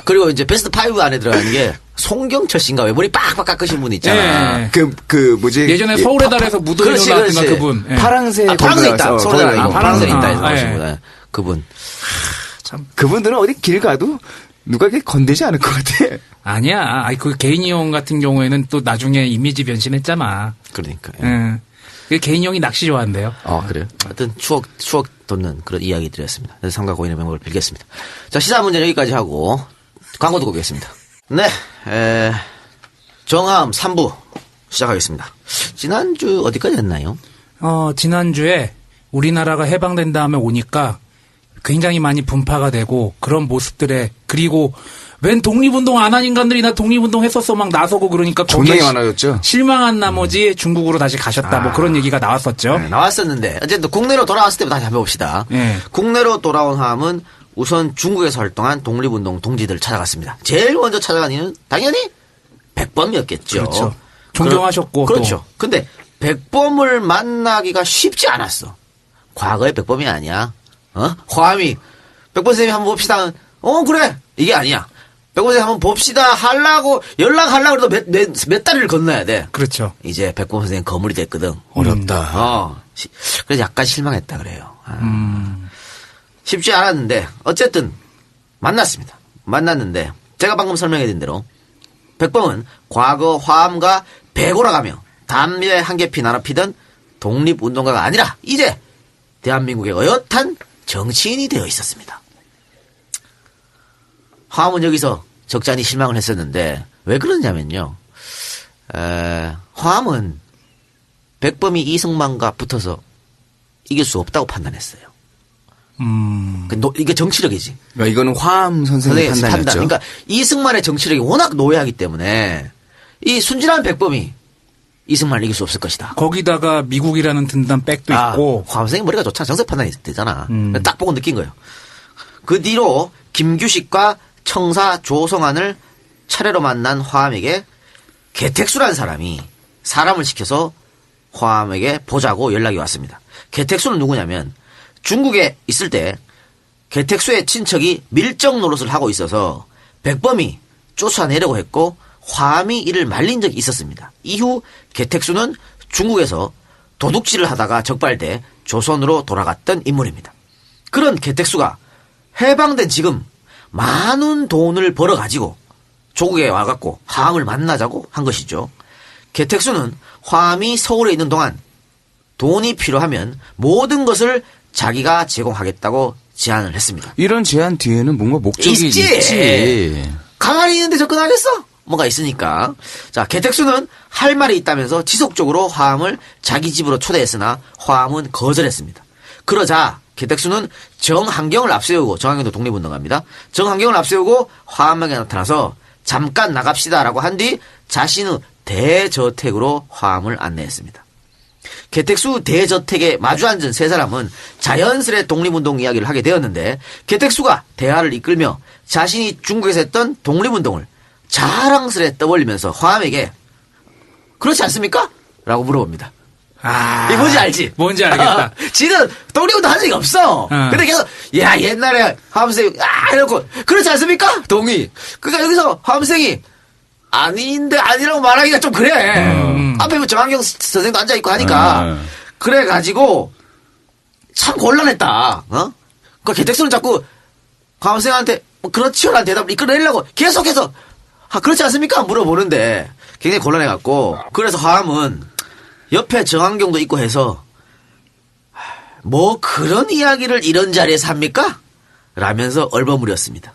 그리고 이제 베스트 5 안에 들어가는 게 송경철 씨인가 왜 머리 빡빡 깎으신 분 있잖아. 예. 그 뭐지? 예전에 서울의 달에서 무도인으로 그렇지, 나왔던가 그렇지. 그분. 예. 파랑새 파랑새 있다. 거기 서울에 나와서 있고. 파랑새. 파랑새 있다. 해서 아, 나오신 예. 분. 그분. 그분들은 어디 길 가도 누가 이렇게 건들지 않을 것 같아. 아니야. 아니 그 개인이 형 같은 경우에는 또 나중에 이미지 변신했잖아. 그러니까. 예. 그 개인이 형이 낚시 좋아한대요. 그래요? 하여튼 추억 돋는 그런 이야기 드렸습니다. 그래서 삼가 고인의 명복을 빌겠습니다. 자, 시사 문제는 여기까지 하고 광고 듣고 오겠습니다. 네, 정함 3부 시작하겠습니다. 지난주 어디까지 했나요? 지난주에 우리나라가 해방된 다음에 오니까 굉장히 많이 분파가 되고 그런 모습들에 그리고 웬 독립운동 안 한 인간들이 나 독립운동 했었어 막 나서고 그러니까 거기에 존나 많아졌죠. 실망한 나머지 중국으로 다시 가셨다 뭐 그런 얘기가 나왔었죠. 네, 나왔었는데 어쨌든 국내로 돌아왔을 때부터 다시 한번 봅시다. 네. 국내로 돌아온 함은 우선 중국에서 활동한 독립운동 동지들을 찾아갔습니다. 제일 먼저 찾아간 이는 당연히 백범이었겠죠. 그렇죠. 존경하셨고 그렇죠. 근데 백범을 만나기가 쉽지 않았어. 과거의 백범이 아니야. 화암이 백범 선생님 한번 봅시다. 그래. 이게 아니야. 백범 선생님 한번 봅시다. 연락하려고 해도 몇 다리를 건너야 돼. 그렇죠. 이제 백범 선생님 거물이 됐거든. 어렵다. 그래서 약간 실망했다 그래요. 쉽지 않았는데 어쨌든 만났습니다. 만났는데 제가 방금 설명해드린 대로 백범은 과거 화암과 배고라가며 담배 한 개 피 나눠 피던 독립운동가가 아니라 이제 대한민국의 어엿한 정치인이 되어 있었습니다. 화암은 여기서 적잖이 실망을 했었는데 왜 그러냐면요. 화암은 백범이 이승만과 붙어서 이길 수 없다고 판단했어요. 이게 정치력이지. 그러니까 이거는 화암 선생의 판단이었죠. 그러니까 이승만의 정치력이 워낙 노예하기 때문에 이 순진한 백범이 이승만을 이길 수 없을 것이다. 거기다가 미국이라는 든든한 백도 있고. 화암 선생님 머리가 좋잖아. 정책 판단이 되잖아. 딱 보고 느낀 거예요. 그 뒤로 김규식과 청사 조성안을 차례로 만난 화암에게 개택수라는 사람이 사람을 시켜서 화암에게 보자고 연락이 왔습니다. 개택수는 누구냐면 중국에 있을 때 개택수의 친척이 밀정 노릇을 하고 있어서 백범이 쫓아내려고 했고 화암이 이를 말린 적이 있었습니다. 이후 개택수는 중국에서 도둑질을 하다가 적발돼 조선으로 돌아갔던 인물입니다. 그런 개택수가 해방된 지금 많은 돈을 벌어가지고 조국에 와갖고 화암을 만나자고 한 것이죠. 개택수는 화암이 서울에 있는 동안 돈이 필요하면 모든 것을 자기가 제공하겠다고 제안을 했습니다. 이런 제안 뒤에는 뭔가 목적이 있지. 가만히 있는데 접근하겠어? 뭔가 있으니까. 자, 개택수는 할 말이 있다면서 지속적으로 화암을 자기 집으로 초대했으나 화암은 거절했습니다. 그러자 개택수는 정한경을 앞세우고, 정한경도 독립운동가입니다. 정한경을 앞세우고 화암에게 나타나서 잠깐 나갑시다라고 한 뒤 자신의 대저택으로 화암을 안내했습니다. 개택수 대저택에 마주 앉은 세 사람은 자연스레 독립운동 이야기를 하게 되었는데 개택수가 대화를 이끌며 자신이 중국에서 했던 독립운동을 자랑스레 떠벌리면서 화암에게 그렇지 않습니까? 라고 물어봅니다. 이게 뭔지 알지? 뭔지 알겠다. 지는 독립운동 한 적이 없어. 근데 계속 야 옛날에 화암생이 이러고 그렇지 않습니까? 동의. 그러니까 여기서 화암생이 아닌데 아니라고 말하기가 좀 그래. 앞에 뭐 정한경 선생도 앉아있고 하니까. 그래가지고, 참 곤란했다. 그 개택수는 자꾸, 화암생한테, 그렇지요? 라는 대답을 이끌어내려고 계속해서, 그렇지 않습니까? 물어보는데, 굉장히 곤란해갖고, 그래서 화암은, 옆에 정한경도 있고 해서, 뭐 그런 이야기를 이런 자리에서 합니까? 라면서 얼버무렸습니다.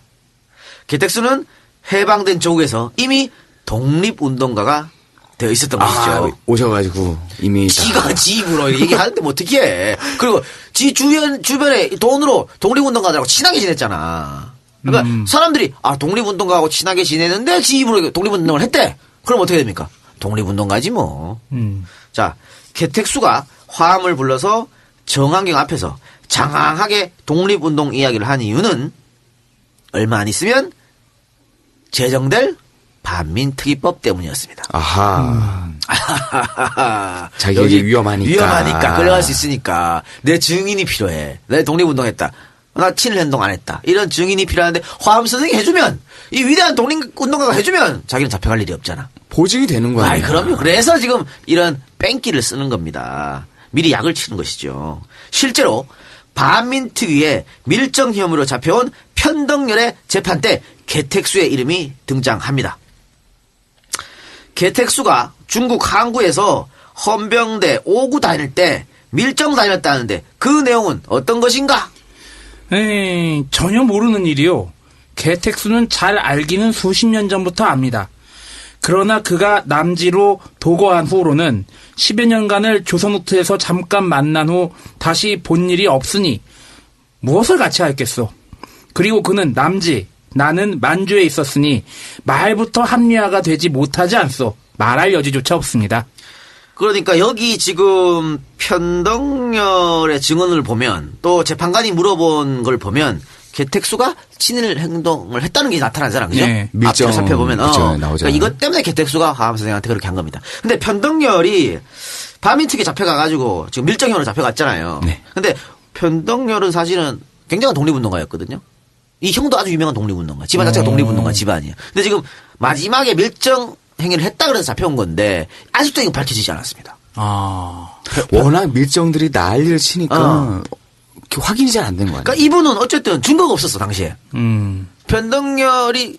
개택수는 해방된 조국에서 이미 독립운동가가 되어 있었던 것이죠. 오셔가지고 이미 지가 지 입으로 얘기하는데 뭐 어떻게 해. 그리고 지 주변에 돈으로 독립운동가들하고 친하게 지냈잖아. 그러니까 사람들이 독립운동가하고 친하게 지내는데 지 입으로 독립운동을 했대. 그럼 어떻게 됩니까? 독립운동가지 뭐. 자, 개택수가 화암을 불러서 정한경 앞에서 장황하게 독립운동 이야기를 한 이유는 얼마 안 있으면 제정될 반민특위법 때문이었습니다. 아하. 자기에게 위험하니까. 위험하니까 끌려갈 수 있으니까 내 증인이 필요해. 내 독립운동했다. 나 친일 행동 안 했다. 이런 증인이 필요한데 화암 선생이 해주면 이 위대한 독립운동가가 해주면 자기는 잡혀갈 일이 없잖아. 보증이 되는 거야. 그럼요. 그래서 지금 이런 뺑기를 쓰는 겁니다. 미리 약을 치는 것이죠. 실제로 반민특위에 밀정 혐의로 잡혀온 편덕열의 재판 때 개택수의 이름이 등장합니다. 개택수가 중국 항구에서 헌병대 5구 다닐 때 밀정 다녔다는데 그 내용은 어떤 것인가? 전혀 모르는 일이요. 개택수는 잘 알기는 수십 년 전부터 압니다. 그러나 그가 남지로 도거한 후로는 10여 년간을 조선노트에서 잠깐 만난 후 다시 본 일이 없으니 무엇을 같이 하였겠소. 그리고 그는 남지, 나는 만주에 있었으니 말부터 합리화가 되지 못하지 않소. 말할 여지조차 없습니다. 그러니까 여기 지금 편덕열의 증언을 보면 또 재판관이 물어본 걸 보면 개택수가 친일 행동을 했다는 게 나타나잖아. 그죠? 네. 앞서 살펴보면. 나오잖아요. 그러니까 이것 때문에 개택수가 화암 선생한테 그렇게 한 겁니다. 근데 편덕열이 반민특위에 잡혀가가지고 지금 밀정형으로 잡혀갔잖아요. 네. 근데 편덕열은 사실은 굉장한 독립운동가였거든요. 이 형도 아주 유명한 독립운동가. 집안 자체가 독립운동가 집안이에요. 근데 지금 마지막에 밀정 행위를 했다 그래서 잡혀온 건데 아직도 이거 밝혀지지 않았습니다. 워낙 밀정들이 난리를 치니까 확인이 잘 안 된 거 아니에요? 그러니까 이분은 어쨌든 증거가 없었어 당시에. 편덕열이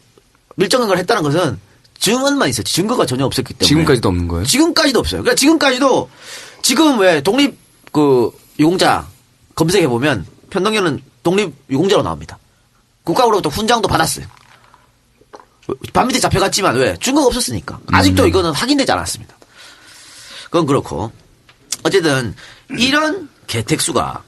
밀정한 걸 했다는 것은 증언만 있었지 증거가 전혀 없었기 때문에. 지금까지도 없는 거예요? 지금까지도 없어요. 그러니까 지금까지도 지금 왜 독립 유공자 검색해 보면 편덕열은 독립 유공자로 나옵니다. 국가로부터 훈장도 받았어요. 반밑에 잡혀갔지만 왜 증거가 없었으니까 아직도 이거는 확인되지 않았습니다. 그건 그렇고 어쨌든 이런 개택수가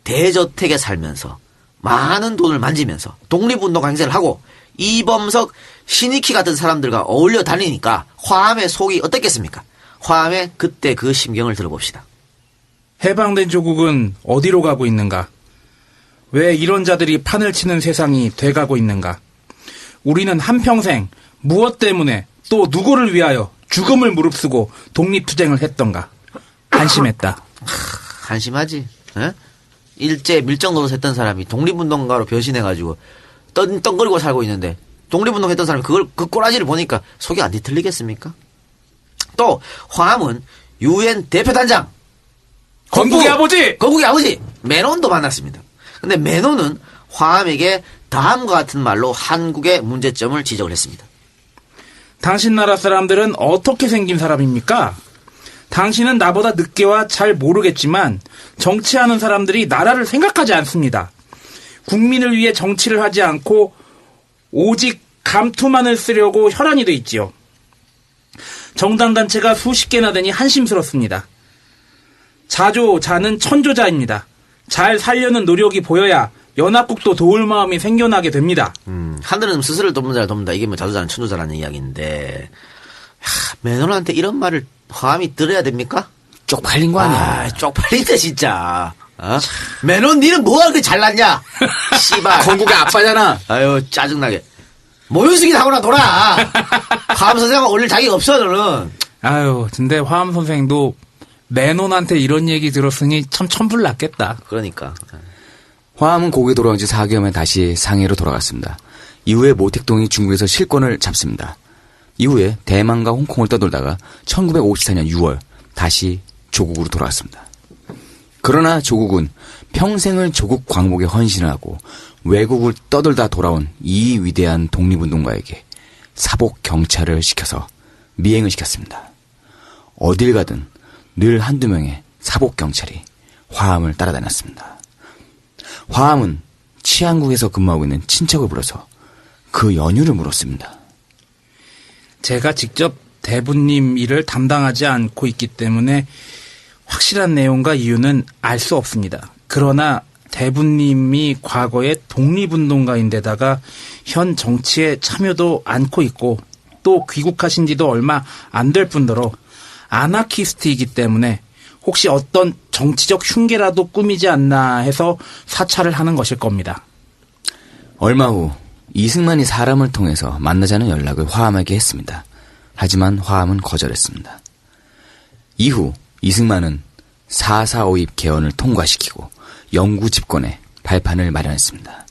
대저택에 살면서 많은 돈을 만지면서 독립운동 행세를 하고 이범석, 신익희 같은 사람들과 어울려 다니니까 화암의 속이 어떻겠습니까? 화암의 그때 그 심경을 들어봅시다. 해방된 조국은 어디로 가고 있는가? 왜 이런 자들이 판을 치는 세상이 돼가고 있는가? 우리는 한평생 무엇 때문에 또 누구를 위하여 죽음을 무릅쓰고 독립투쟁을 했던가? 한심했다. 한심하지. 에? 일제 밀정 노릇했던 사람이 독립운동가로 변신해가지고 떵떵거리고 살고 있는데 독립운동했던 사람이 그 꼬라지를 보니까 속이 안 뒤틀리겠습니까? 또 화암은 유엔 대표단장 건국의 아버지 메논도 만났습니다. 근데 메논은 화암에게 다음과 같은 말로 한국의 문제점을 지적을 했습니다. 당신 나라 사람들은 어떻게 생긴 사람입니까? 당신은 나보다 늦게와 잘 모르겠지만 정치하는 사람들이 나라를 생각하지 않습니다. 국민을 위해 정치를 하지 않고 오직 감투만을 쓰려고 혈안이 돼 있지요. 정당단체가 수십 개나 되니 한심스럽습니다. 자조자는 천조자입니다. 잘 살려는 노력이 보여야 연합국도 도울 마음이 생겨나게 됩니다. 하늘은 스스로를 돕는 자를 돕는다. 이게 뭐 자조자는 천조자라는 이야기인데 메논한테 이런 말을 화암이 들어야 됩니까? 쪽팔린 거 아니야? 쪽팔린다 진짜. 메논 니는 뭐가 그렇게 잘났냐? 씨발. 건국의 아빠잖아. 아유 짜증나게. 모윤숙이나 하거나 놀아. 화암 선생하고 어울릴 자기가 없어 너는. 아유, 근데 화암 선생도 메논한테 이런 얘기 들었으니 참 천불났겠다. 그러니까. 화암은 고국에 돌아온 지 4개월 만에 다시 상해로 돌아갔습니다. 이후에 모택동이 중국에서 실권을 잡습니다. 이후에 대만과 홍콩을 떠돌다가 1954년 6월 다시 조국으로 돌아왔습니다. 그러나 조국은 평생을 조국 광복에 헌신을 하고 외국을 떠돌다 돌아온 이 위대한 독립운동가에게 사복 경찰을 시켜서 미행을 시켰습니다. 어딜 가든 늘 한두 명의 사복 경찰이 화암을 따라다녔습니다. 화암은 치안국에서 근무하고 있는 친척을 불러서 그 연유를 물었습니다. 제가 직접 대부님 일을 담당하지 않고 있기 때문에 확실한 내용과 이유는 알 수 없습니다. 그러나 대부님이 과거에 독립운동가인데다가 현 정치에 참여도 않고 있고 또 귀국하신 지도 얼마 안 될 뿐더러 아나키스트이기 때문에 혹시 어떤 정치적 흉계라도 꾸미지 않나 해서 사찰을 하는 것일 겁니다. 얼마 후 이승만이 사람을 통해서 만나자는 연락을 화암에게 했습니다. 하지만 화암은 거절했습니다. 이후 이승만은 4.4.5입 개헌을 통과시키고 영구 집권의 발판을 마련했습니다.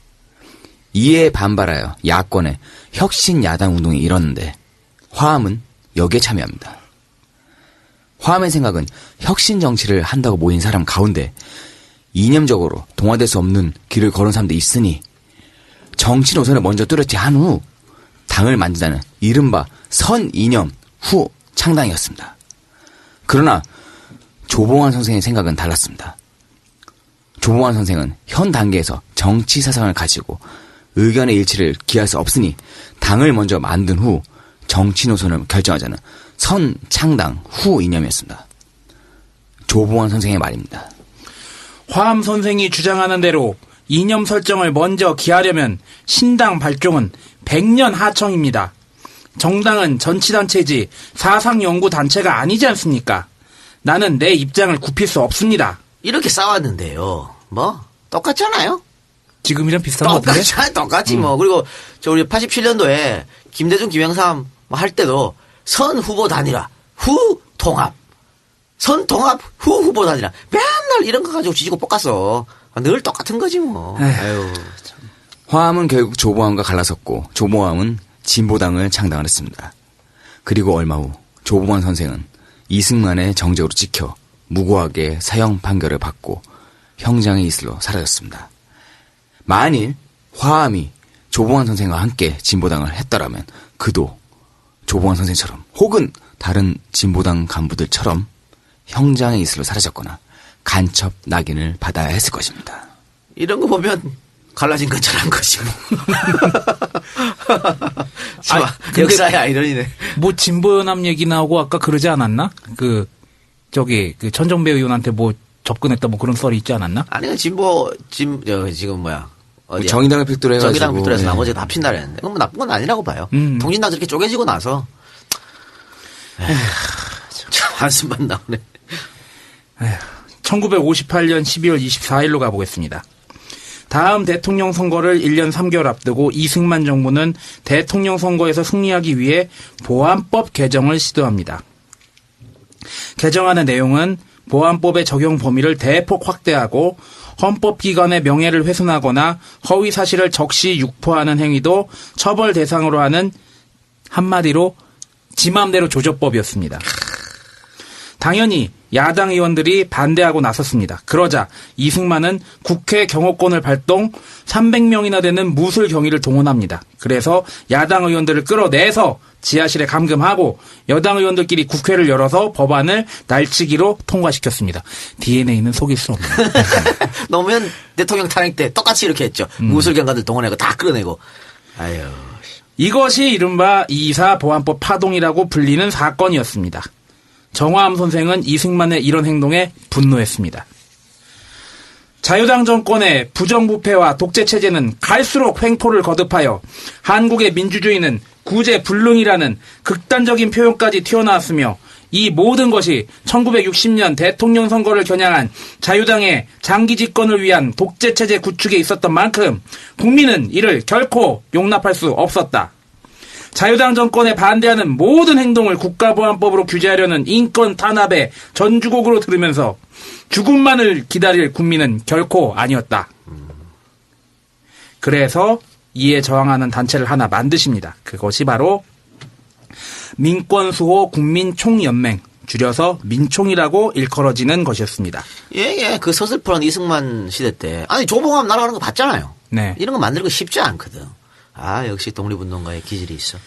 이에 반발하여 야권의 혁신 야당 운동이 일었는데 화암은 여기에 참여합니다. 화암의 생각은 혁신 정치를 한다고 모인 사람 가운데 이념적으로 동화될 수 없는 길을 걸은 사람도 있으니 정치 노선을 먼저 뚜렷이 한 후 당을 만든다는 이른바 선이념 후 창당이었습니다. 그러나 조봉환 선생의 생각은 달랐습니다. 조봉환 선생은 현 단계에서 정치 사상을 가지고 의견의 일치를 기할 수 없으니 당을 먼저 만든 후 정치 노선을 결정하자는 선창당 후 이념이었습니다. 조봉환 선생의 말입니다. 화암 선생이 주장하는 대로 이념 설정을 먼저 기하려면 신당 발종은 100년 하청입니다. 정당은 정치단체지 사상연구단체가 아니지 않습니까? 나는 내 입장을 굽힐 수 없습니다. 이렇게 싸웠는데요. 뭐 똑같잖아요. 지금이랑 비슷한 것 같은데? 똑같지 뭐. 그리고 저 우리 87년도에 김대중 김영삼 할 때도 선 후보 단일화 후 통합 선 통합 후 후보 단일화 맨날 이런 거 가지고 지지고 볶았어. 늘 똑같은 거지 뭐. 아유. 참. 화암은 결국 조봉암과 갈라섰고 조봉암은 진보당을 창당을 했습니다. 그리고 얼마 후 조봉환 선생은 이승만의 정적으로 찍혀 무고하게 사형 판결을 받고 형장의 이슬로 사라졌습니다. 만일 화암이 조봉환 선생과 함께 진보당을 했더라면 그도 조봉환 선생처럼 혹은 다른 진보당 간부들처럼 형장의 이슬로 사라졌거나 간첩 낙인을 받아야 했을 것입니다. 이런 거 보면 갈라진 건 잘한 거지 뭐. 역사의 아이러니네. 뭐 진보연합 얘기 나오고 아까 그러지 않았나? 그 천정배 의원한테 뭐 접근했다 뭐 그런 썰이 있지 않았나? 아니 지금 뭐야? 어디야? 정의당을 필두로 해가지고. 정의당 필두로 해서 네. 나머지가 다 핀다 그랬는데 그건 뭐 나쁜 건 아니라고 봐요. 통진당 저렇게 쪼개지고 나서 참 한숨만 나오네. 1958년 12월 24일로 가보겠습니다. 다음 대통령 선거를 1년 3개월 앞두고 이승만 정부는 대통령 선거에서 승리하기 위해 보안법 개정을 시도합니다. 개정안의 내용은 보안법의 적용 범위를 대폭 확대하고 헌법기관의 명예를 훼손하거나 허위 사실을 적시 유포하는 행위도 처벌 대상으로 하는 한마디로 지 맘대로 조져법이었습니다. 당연히 야당 의원들이 반대하고 나섰습니다. 그러자 이승만은 국회 경호권을 발동 300명이나 되는 무술 경위를 동원합니다. 그래서 야당 의원들을 끌어내서 지하실에 감금하고 여당 의원들끼리 국회를 열어서 법안을 날치기로 통과시켰습니다. DNA는 속일 수 없네요. 노무현 대통령 탄핵 때 똑같이 이렇게 했죠. 무술경관들 동원해고 다 끌어내고. 아유. 이것이 이른바 2.4 보안법 파동이라고 불리는 사건이었습니다. 정화암 선생은 이승만의 이런 행동에 분노했습니다. 자유당 정권의 부정부패와 독재체제는 갈수록 횡포를 거듭하여 한국의 민주주의는 구제불능이라는 극단적인 표현까지 튀어나왔으며 이 모든 것이 1960년 대통령 선거를 겨냥한 자유당의 장기 집권을 위한 독재체제 구축에 있었던 만큼 국민은 이를 결코 용납할 수 없었다. 자유당 정권에 반대하는 모든 행동을 국가보안법으로 규제하려는 인권 탄압의 전주곡으로 들으면서 죽음만을 기다릴 국민은 결코 아니었다. 그래서 이에 저항하는 단체를 하나 만드십니다. 그것이 바로 민권수호 국민총연맹, 줄여서 민총이라고 일컬어지는 것이었습니다. 예. 그 서슬프런 이승만 시대 때 아니 조봉암 날아가는 거 봤잖아요. 네. 이런 거 만들기 쉽지 않거든. 아 역시 독립운동가의 기질이 있어.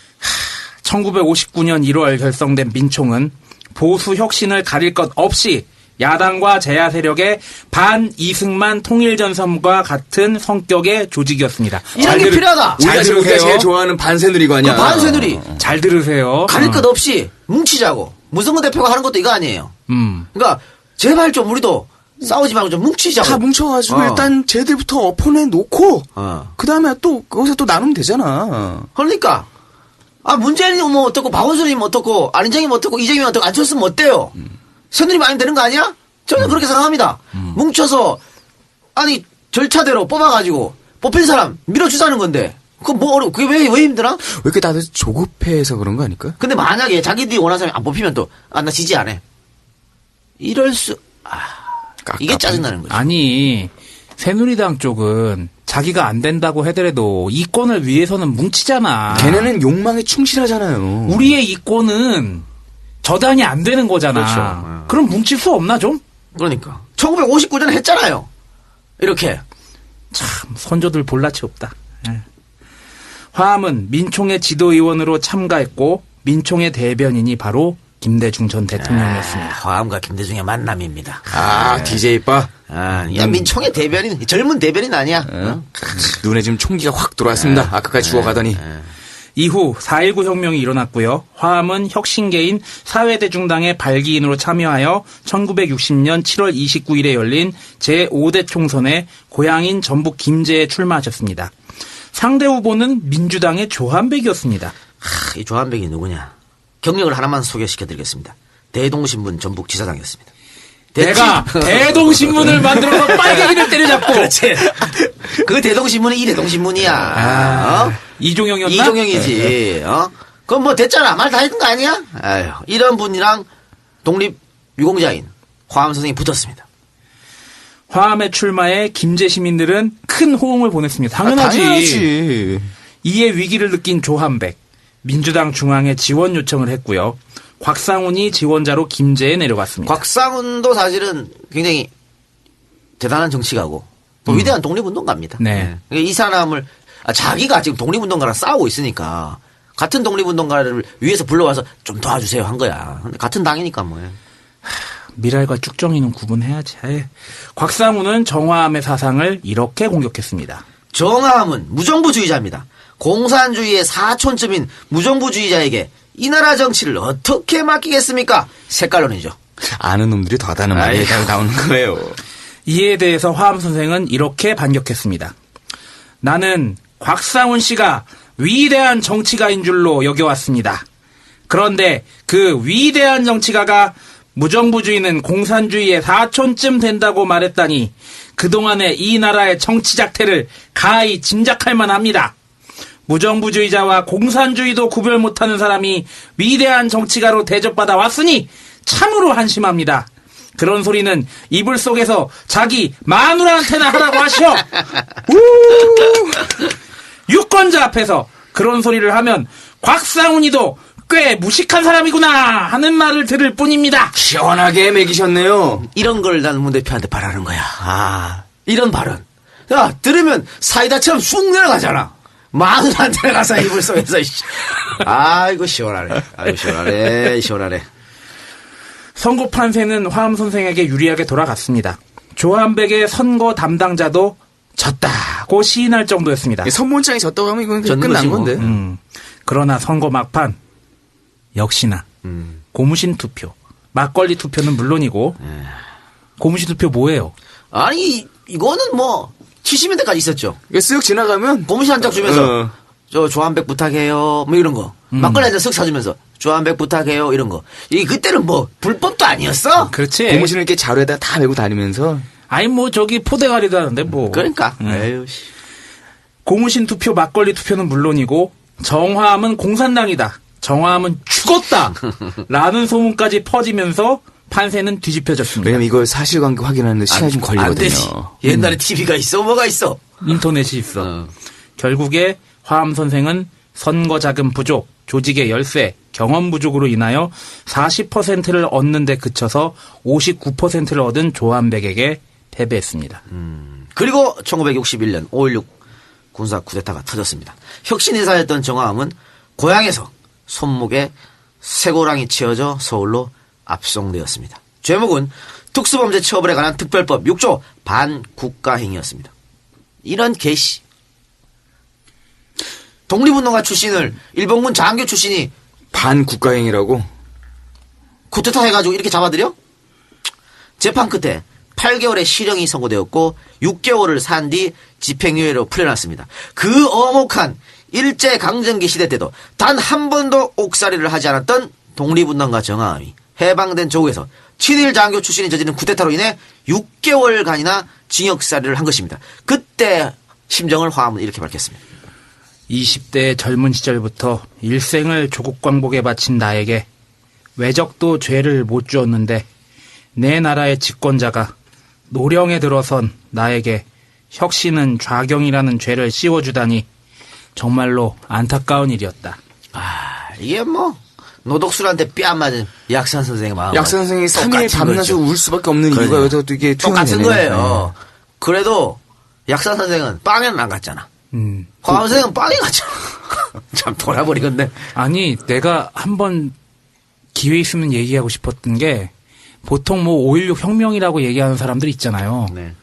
1959년 1월 결성된 민총은 보수 혁신을 가릴 것 없이 야당과 제야 세력의 반 이승만 통일전선과 같은 성격의 조직이었습니다. 이런 게 필요하다. 잘 우리가 들으세요. 제일 좋아하는 반새누리가 아니야. 그 반새누리 잘 들으세요. 가릴 것 없이 뭉치자고. 문성근 대표가 하는 것도 이거 아니에요. 음. 그러니까 제발 좀 우리도 싸우지 말고 좀 뭉치자고. 다 뭉쳐가지고 일단 쟤들부터 엎어내 놓고 그 다음에 또 거기서 또 나누면 되잖아. 그러니까 문재인이 뭐 어떻고 박원순이면 어떻고 안희정이면 어떻고 이재명이면 어떻고 안철수면 어때요? 새누리 많이 되는 거 아니야? 저는 그렇게 생각합니다. 뭉쳐서 아니 절차대로 뽑아가지고 뽑힌 사람 밀어주자는 건데 그게 왜 힘드나? 왜 이렇게 다들 조급해서 그런 거 아닐까? 근데 만약에 자기들이 원하는 사람이 안 뽑히면 또 나 지지 안 해. 이럴 수 이게 짜증나는 거죠. 아니 새누리당 쪽은 자기가 안 된다고 하더라도 이권을 위해서는 뭉치잖아. 걔네는 욕망에 충실하잖아요. 우리의 이권은 저당이 안 되는 거잖아. 그렇죠. 그럼 뭉칠 수 없나 좀? 그러니까 1959년에 했잖아요. 이렇게 참 선조들 볼라치 없다. 예. 화암은 민총의 지도의원으로 참가했고 민총의 대변인이 바로 김대중 전 대통령이었습니다. 화암과 김대중의 만남입니다. DJ 빠. 야 민총의 대변인 젊은 대변인 아니야? 어? 눈에 지금 총기가 확 들어왔습니다. 아까까지 죽어가더니. 이후 4.19 혁명이 일어났고요. 화암은 혁신계인 사회대중당의 발기인으로 참여하여 1960년 7월 29일에 열린 제5대 총선에 고향인 전북 김제에 출마하셨습니다. 상대 후보는 민주당의 조한백이었습니다. 이 조한백이 누구냐? 경력을 하나만 소개시켜드리겠습니다. 대동신문 전북 지사장이었습니다. 내가 대동신문을 만들어서 빨갱이를 때려잡고. 그렇지. 그 대동신문이 이 대동신문이야. 이종영이었나? 이종영이지. 그럼 뭐 됐잖아. 말 다 했던 거 아니야? 아유, 이런 분이랑 독립 유공자인 화암 선생이 붙었습니다. 화암의 출마에 김제 시민들은 큰 호응을 보냈습니다. 당연하지. 이에 위기를 느낀 조한백. 민주당 중앙에 지원 요청을 했고요. 곽상훈이 지원자로 김제에 내려갔습니다. 곽상훈도 사실은 굉장히 대단한 정치가고 또 위대한 독립운동가입니다. 네. 이 사람을 자기가 지금 독립운동가랑 싸우고 있으니까 같은 독립운동가를 위해서 불러와서 좀 도와주세요 한 거야. 근데 같은 당이니까 뭐. 미랄과 쭉정이는 구분해야지. 에이. 곽상훈은 정화함의 사상을 이렇게 공격했습니다. 정화함은 무정부주의자입니다. 공산주의의 사촌쯤인 무정부주의자에게 이 나라 정치를 어떻게 맡기겠습니까? 색깔론이죠. 아는 놈들이 더 하다는 말이 나오는 거예요. 이에 대해서 화암 선생은 이렇게 반격했습니다. 나는 곽상훈 씨가 위대한 정치가인 줄로 여겨왔습니다. 그런데 그 위대한 정치가가 무정부주의는 공산주의의 사촌쯤 된다고 말했다니 그동안의 이 나라의 정치 작태를 가히 짐작할 만합니다. 무정부주의자와 공산주의도 구별 못하는 사람이 위대한 정치가로 대접받아 왔으니 참으로 한심합니다. 그런 소리는 이불 속에서 자기 마누라한테나 하라고 하시오. 유권자 앞에서 그런 소리를 하면 곽상훈이도 꽤 무식한 사람이구나 하는 말을 들을 뿐입니다. 시원하게 매기셨네요. 이런 걸 난 문 대표한테 바라는 거야. 이런 발언. 야, 들으면 사이다처럼 쑥 내려가잖아. 마누라한테 가서 이불 속에서. 아이고, 시원하네. 아이고, 시원하네. 시원하네. 선거 판세는 화암 선생에게 유리하게 돌아갔습니다. 조한백의 선거 담당자도 졌다고 시인할 정도였습니다. 선문장이 졌다고 하면 이건 졌는 끝난 거지 뭐. 건데. 그러나 선거 막판 역시나 고무신 투표, 막걸리 투표는 물론이고 고무신 투표 뭐예요? 아니, 이거는 뭐, 70년대까지 있었죠. 이게 쓱 지나가면 고무신 한 장 주면서, 저 조한백 부탁해요. 뭐 이런 거. 막걸리 한 잔 쓱 사주면서, 조한백 부탁해요. 이런 거. 그때는 뭐, 불법도 아니었어? 그렇지. 고무신을 이렇게 자루에다 다 메고 다니면서 아니 뭐 저기 포대가리도 하는데 뭐. 그러니까. 에휴, 씨. 고무신 투표, 막걸리 투표는 물론이고 정화함은 공산당이다. 정화함은 죽었다. 라는 소문까지 퍼지면서 판세는 뒤집혀졌습니다. 왜냐면 이걸 사실관계 확인하는데 시간이 좀 안 되지. 걸리거든요. 옛날에 TV가 있어? 뭐가 있어? 인터넷이 있어. 결국에 화암 선생은 선거 자금 부족, 조직의 열세, 경험 부족으로 인하여 40%를 얻는 데 그쳐서 59%를 얻은 조한백에게 패배했습니다. 그리고 1961년 5.16 군사 쿠데타가 터졌습니다. 혁신 인사였던 정화함은 고향에서 손목에 쇠고랑이 치어져 서울로 압송되었습니다. 죄목은 특수범죄 처벌에 관한 특별법 6조 반국가행위였습니다. 이런 개씨. 독립운동가 출신을 일본군 장교 출신이 반국가행위라고? 쿠데타 해가지고 이렇게 잡아들여? 재판 끝에 8개월의 실형이 선고되었고 6개월을 산 뒤 집행유예로 풀려났습니다. 그 엄혹한 일제강점기 시대 때도 단 한 번도 옥살이를 하지 않았던 독립운동가 정화함이 해방된 조국에서 친일 장교 출신이 저지른 쿠데타로 인해 6개월간이나 징역살이를 한 것입니다. 그때 심정을 화함은 이렇게 밝혔습니다. 20대 젊은 시절부터 일생을 조국 광복에 바친 나에게 외적도 죄를 못 주었는데 내 나라의 집권자가 노령에 들어선 나에게 혁신은 좌경이라는 죄를 씌워주다니 정말로 안타까운 일이었다. 이게 뭐 노독술한테 뺨 맞은 약산 선생의 마음. 약산 선생이 3일 밤낮으로 울 수밖에 없는 이유가 여기서 또 이게 똑같은 투영이 되네요. 거예요. 그래도 약산 선생은 빵에는 안 갔잖아. 화암 선생은 빵에 갔잖아. 참 돌아버리겠네. 아니 내가 한번 기회 있으면 얘기하고 싶었던 게 보통 뭐 5.16 혁명이라고 얘기하는 사람들 있잖아요. 네.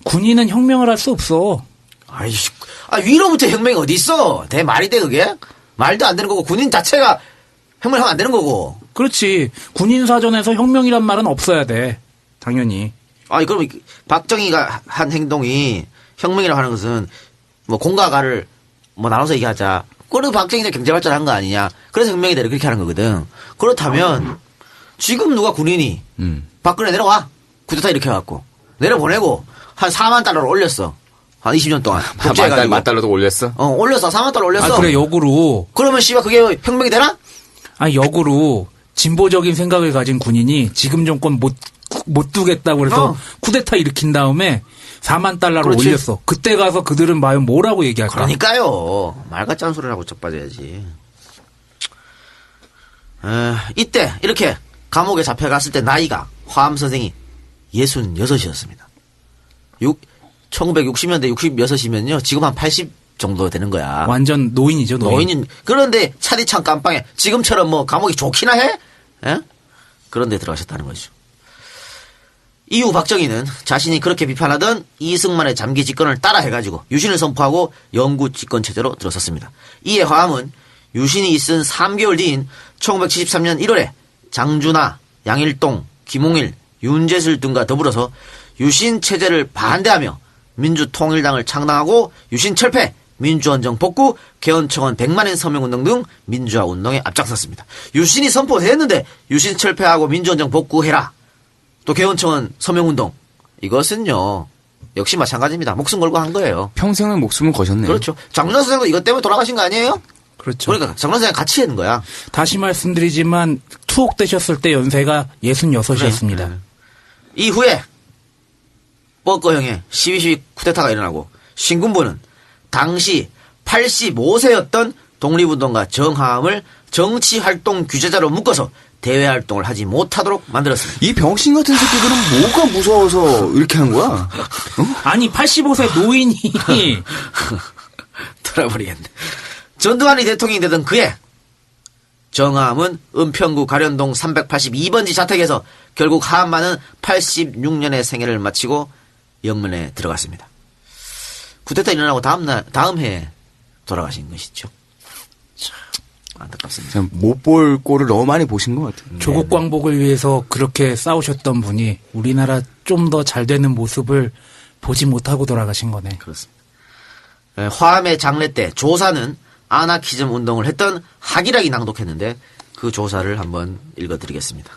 군인은 혁명을 할 수 없어. 아이씨, 위로부터 혁명이 어디 있어? 대 말이 돼 그게? 말도 안 되는 거고 군인 자체가 혁명하면 안 되는 거고. 그렇지. 군인 사전에서 혁명이란 말은 없어야 돼. 당연히. 그럼 박정희가 한 행동이 혁명이라고 하는 것은 뭐 공과 가를 뭐 나눠서 얘기하자. 그래도 박정희가 경제발전한 거 아니냐. 그래서 혁명이 되려 그렇게 하는 거거든. 그렇다면 지금 누가 군인이 박근혜 내려와. 쿠데타 이렇게 해갖고 내려보내고 한 4만 달러를 올렸어. 한 20년 동안. 맞달러도 올렸어? 올렸어. 4만 달러 올렸어. 그래 역으로. 그러면 씨발 그게 혁명이 되나? 역으로 진보적인 생각을 가진 군인이 지금 정권 못 두겠다고 그래서 쿠데타 일으킨 다음에 4만 달러를 그렇지. 올렸어. 그때 가서 그들은 과연 뭐라고 얘기할까? 그러니까요. 말 같지 않은 소리를 하고 자빠져야지. 이때 이렇게 감옥에 잡혀갔을 때 나이가 화암 선생이 66이었습니다. 1960년대 66이면요. 지금 한 80 정도 되는 거야. 완전 노인이죠, 노인인. 그런데 차디찬 깜빵에 지금처럼 뭐 감옥이 좋기나 해? 예? 그런데 들어가셨다는 거죠. 이후 박정희는 자신이 그렇게 비판하던 이승만의 잠기 집권을 따라 해가지고 유신을 선포하고 영구 집권 체제로 들어섰습니다. 이에 화암은 유신이 있은 3개월 뒤인 1973년 1월에 장준하, 양일동, 김홍일, 윤재슬 등과 더불어서 유신 체제를 반대하며 민주통일당을 창당하고 유신 철폐, 민주헌정 복구, 개헌청원 100만인 서명운동 등 민주화 운동에 앞장섰습니다. 유신이 선포됐는데 유신 철폐하고 민주헌정 복구해라. 또 개헌청원 서명운동. 이것은요. 역시 마찬가지입니다. 목숨 걸고 한 거예요. 평생을 목숨을 거셨네요. 그렇죠. 장준하 선생도 이것 때문에 돌아가신 거 아니에요? 그렇죠. 그러니까 장준하 선생 같이 했는 거야. 다시 말씀드리지만 투옥되셨을 때 연세가 66이었습니다. 그래. 이후에 뻐꺼형의 12.12 쿠데타가 일어나고 신군부는 당시 85세였던 독립운동가 정하암을 정치활동 규제자로 묶어서 대외활동을 하지 못하도록 만들었습니다. 이 병신 같은 새끼들은 뭐가 무서워서 이렇게 한 거야? 아니 85세 노인이 돌아버리겠네. 전두환이 대통령이 되던 그해 정하암은 은평구 가련동 382번지 자택에서 결국 하암만은 86년의 생애를 마치고 영문에 들어갔습니다. 쿠데타 일어나고 다음 해에 돌아가신 것이죠. 참 안타깝습니다. 못 볼 꼴을 너무 많이 보신 것 같아요. 조국 광복을 위해서 그렇게 싸우셨던 분이 우리나라 좀 더 잘 되는 모습을 보지 못하고 돌아가신 거네. 그렇습니다. 화암의 장례 때 조사는 아나키즘 운동을 했던 하기락이 낭독했는데 그 조사를 한번 읽어드리겠습니다.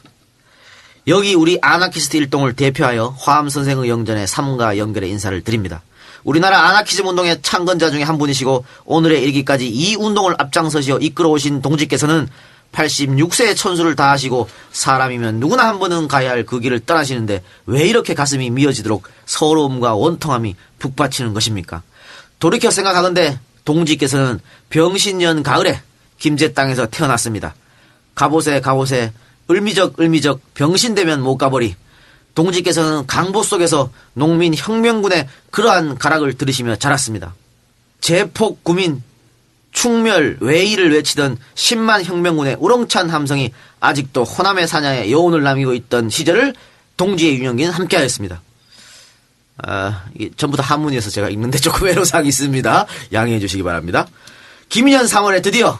여기 우리 아나키스트 일동을 대표하여 화암 선생의 영전에 삼가 연결의 인사를 드립니다. 우리나라 아나키즘 운동의 창건자 중에 한 분이시고 오늘에 이르기까지 이 운동을 앞장서시어 이끌어오신 동지께서는 86세의 천수를 다하시고 사람이면 누구나 한 번은 가야 할 그 길을 떠나시는데 왜 이렇게 가슴이 미어지도록 서러움과 원통함이 북받치는 것입니까? 돌이켜 생각하건대 동지께서는 병신년 가을에 김제 땅에서 태어났습니다. 가보세 을미적 병신되면 못 가버리. 동지께서는 강보 속에서 농민혁명군의 그러한 가락을 들으시며 자랐습니다. 제폭 구민 충멸 외의를 외치던 10만 혁명군의 우렁찬 함성이 아직도 호남의 사냐에 여운을 남기고 있던 시절을 동지의 윤영기는 함께하였습니다. 이게 전부 다 한문이어서 제가 읽는데 조금 애로사항이 있습니다. 양해해 주시기 바랍니다. 김인현 3월에 드디어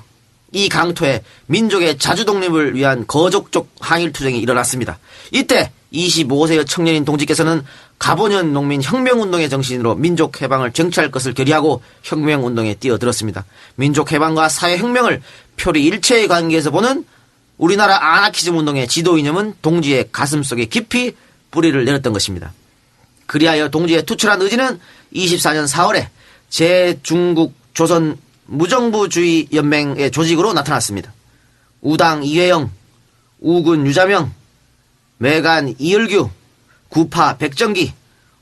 이 강토에 민족의 자주독립을 위한 거족적 항일투쟁이 일어났습니다. 이때 25세의 청년인 동지께서는 가보년 농민 혁명운동의 정신으로 민족해방을 쟁취할 것을 결의하고 혁명운동에 뛰어들었습니다. 민족해방과 사회혁명을 표리 일체의 관계에서 보는 우리나라 아나키즘 운동의 지도 이념은 동지의 가슴속에 깊이 뿌리를 내렸던 것입니다. 그리하여 동지의 투철한 의지는 24년 4월에 제중국 조선 무정부주의 연맹의 조직으로 나타났습니다. 우당 이회영, 우군 유자명, 매간 이을규, 구파 백정기,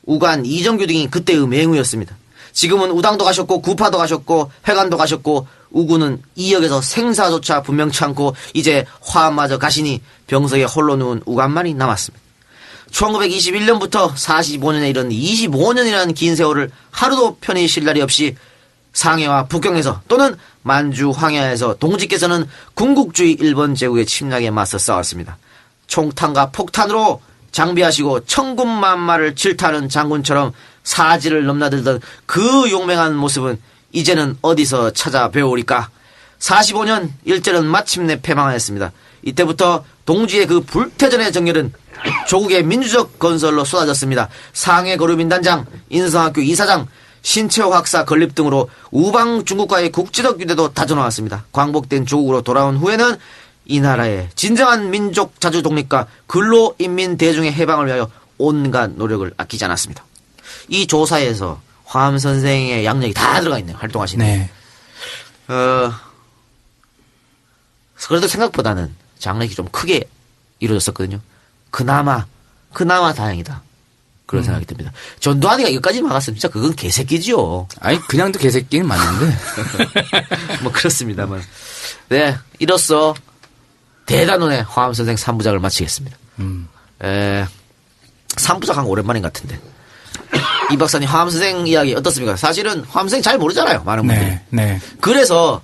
우간 이정규 등이 그때의 맹우였습니다. 지금은 우당도 가셨고 구파도 가셨고 회관도 가셨고 우군은 이역에서 생사조차 분명치 않고 이제 화마저 가시니 병석에 홀로 누운 우간만이 남았습니다. 1921년부터 45년에 이른 25년이라는 긴 세월을 하루도 편히 쉴 날이 없이 상해와 북경에서 또는 만주 황야에서 동지께서는 군국주의 일본 제국의 침략에 맞서 싸웠습니다. 총탄과 폭탄으로 장비하시고 천군만마를 질타하는 장군처럼 사지를 넘나들던 그 용맹한 모습은 이제는 어디서 찾아 배우리까. 45년 일제는 마침내 패망하였습니다. 이때부터 동지의 그 불태전의 정열은 조국의 민주적 건설로 쏟아졌습니다. 상해 거루민단장, 인성학교 이사장, 신채호 학사 건립 등으로 우방 중국과의 국지적 유대도 다져나왔습니다. 광복된 조국으로 돌아온 후에는 이 나라의 진정한 민족 자주 독립과 근로 인민 대중의 해방을 위하여 온갖 노력을 아끼지 않았습니다. 이 조사에서 화암 선생의 양력이 다 들어가 있네요. 활동하시는. 네. 그래도 생각보다는 장례식이 좀 크게 이루어졌었거든요. 그나마 다행이다. 그런 생각이 듭니다. 전두환이가 이것까지 막았으면 진짜 그건 개새끼지요. 아니 그냥도 개새끼는 맞는데 뭐 그렇습니다만. 네, 이로써 대단원의 화암 선생 3부작을 마치겠습니다. 3부작 한 오랜만인 것 같은데. 이 박사님 화암 선생 이야기 어떻습니까? 사실은 화암 선생 잘 모르잖아요. 많은 분들이. 네, 네. 그래서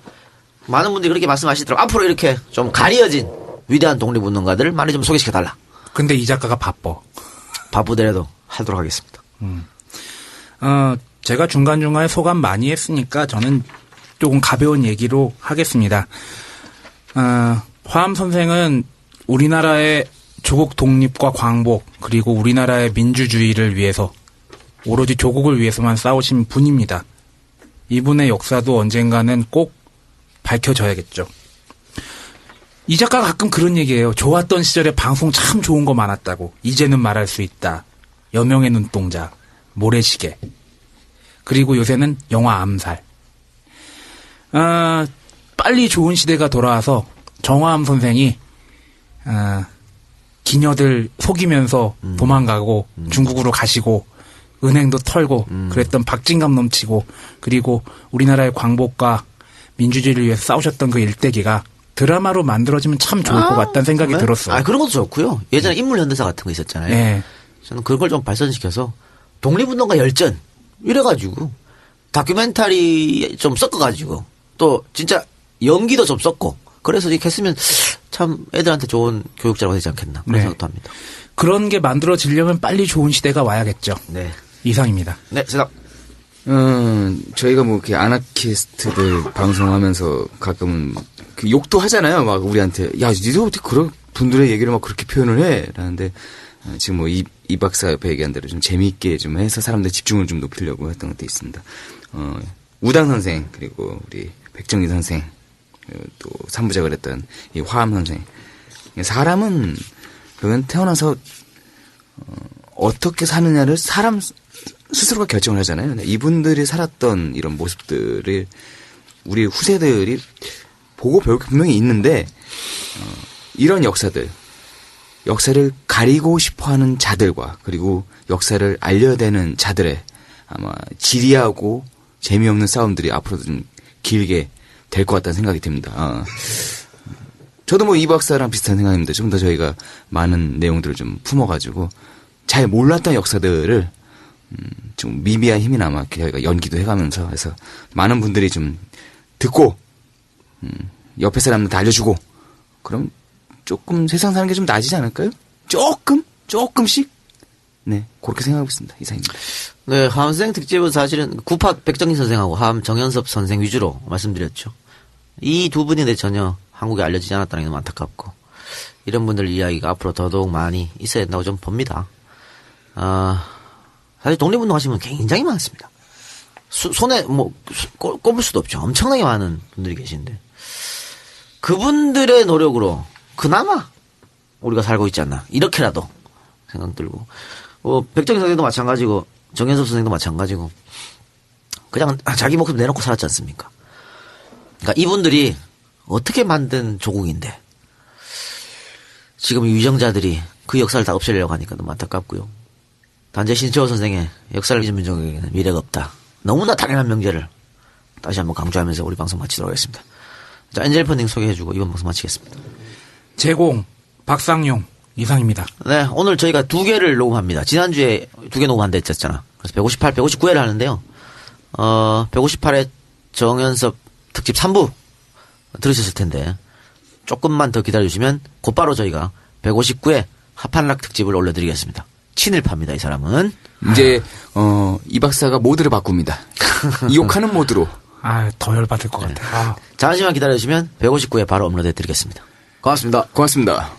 많은 분들이 그렇게 말씀하시더라고요. 앞으로 이렇게 좀 가려진 위대한 독립운동가들을 많이 좀 소개시켜달라. 근데 이 작가가 바빠. 바쁘더라도 하도록 하겠습니다. 제가 중간중간에 소감 많이 했으니까 저는 조금 가벼운 얘기로 하겠습니다. 화암 선생은 우리나라의 조국 독립과 광복 그리고 우리나라의 민주주의를 위해서 오로지 조국을 위해서만 싸우신 분입니다. 이분의 역사도 언젠가는 꼭 밝혀져야겠죠. 이 작가가 가끔 그런 얘기해요. 좋았던 시절에 방송 참 좋은 거 많았다고. 이제는 말할 수 있다. 여명의 눈동자, 모래시계. 그리고 요새는 영화 암살. 빨리 좋은 시대가 돌아와서 정화암 선생이 기녀들 속이면서 도망가고 중국으로 가시고 은행도 털고 그랬던 박진감 넘치고 그리고 우리나라의 광복과 민주주의를 위해서 싸우셨던 그 일대기가 드라마로 만들어지면 참 좋을 것 같다는 생각이 네? 들었어요. 그런 것도 좋고요. 예전에 인물 현대사 같은 거 있었잖아요. 네. 저는 그걸 좀 발전시켜서 독립운동가 열전 이래가지고 다큐멘터리 좀 섞어가지고 또 진짜 연기도 좀 섞고 그래서 이렇게 했으면 참 애들한테 좋은 교육자가 되지 않겠나 그런 네. 생각도 합니다. 그런 게 만들어지려면 빨리 좋은 시대가 와야겠죠. 네. 이상입니다. 네, 세상. 저희가 뭐 이렇게 아나키스트들 방송하면서 가끔은 그 욕도 하잖아요. 막 우리한테 야, 니들 어떻게 그런 분들의 얘기를 막 그렇게 표현을 해? 라는데 지금 뭐 이 박사 옆에 얘기한 대로 좀 재미있게 좀 해서 사람들 집중을 좀 높이려고 했던 것도 있습니다. 우당 선생 그리고 우리 백정기 선생 또 3부작을 했던 이 화암 선생. 사람은 그건 태어나서 어떻게 사느냐를 사람 스스로가 결정을 하잖아요. 이분들이 살았던 이런 모습들을 우리 후세들이 보고 배울 게 분명히 있는데 이런 역사를 가리고 싶어하는 자들과 그리고 역사를 알려야 되는 자들의 아마 지리하고 재미없는 싸움들이 앞으로 좀 길게 될 것 같다는 생각이 듭니다. 저도 뭐 이 박사랑 비슷한 생각입니다. 좀 더 저희가 많은 내용들을 좀 품어가지고 잘 몰랐던 역사들을 좀 미비한 힘이나마 저희가 연기도 해가면서 해서 많은 분들이 좀 듣고 옆에 사람들한테 알려주고 그럼 조금 세상 사는 게 좀 나아지지 않을까요? 조금씩 네 그렇게 생각하고 있습니다. 이상입니다. 네, 화암 선생 특집은 사실은 구파 백정희 선생하고 화암 정연섭 선생 위주로 말씀드렸죠. 이 두 분인데 전혀 한국에 알려지지 않았다는 게 너무 안타깝고 이런 분들 이야기가 앞으로 더더욱 많이 있어야 된다고 좀 봅니다. 사실 독립운동 하시는 분 굉장히 많습니다. 손에 뭐 꼽을 수도 없죠. 엄청나게 많은 분들이 계신데 그분들의 노력으로 그나마 우리가 살고 있지 않나 이렇게라도 생각 들고 백정희 선생도 마찬가지고 정연섭 선생도 마찬가지고 그냥 자기 목숨 내놓고 살았지 않습니까? 그러니까 이분들이 어떻게 만든 조국인데 지금 위정자들이 그 역사를 다 없애려고 하니까 너무 안타깝고요. 단재 신채호 선생의 역사를 잊은 민족에게는 미래가 없다. 너무나 당연한 명제를 다시 한번 강조하면서 우리 방송 마치도록 하겠습니다. 자, 엔젤 펀딩 소개해주고 이번 방송 마치겠습니다. 제공 박상용 이상입니다. 네, 오늘 저희가 2개를 녹음합니다. 지난주에 2개 녹음한다 했잖아. 그래서 158, 159회를 하는데요. 158회 정연섭 특집 3부 들으셨을 텐데 조금만 더 기다려주시면 곧바로 저희가 159회 하판락 특집을 올려드리겠습니다. 친일파입니다, 이 사람은. 이제 이 박사가 모드를 바꿉니다. 이욕하는 모드로. 더 열받을 것 같아. 잠시만 기다려주시면 159회 바로 업로드해드리겠습니다. 고맙습니다. 고맙습니다.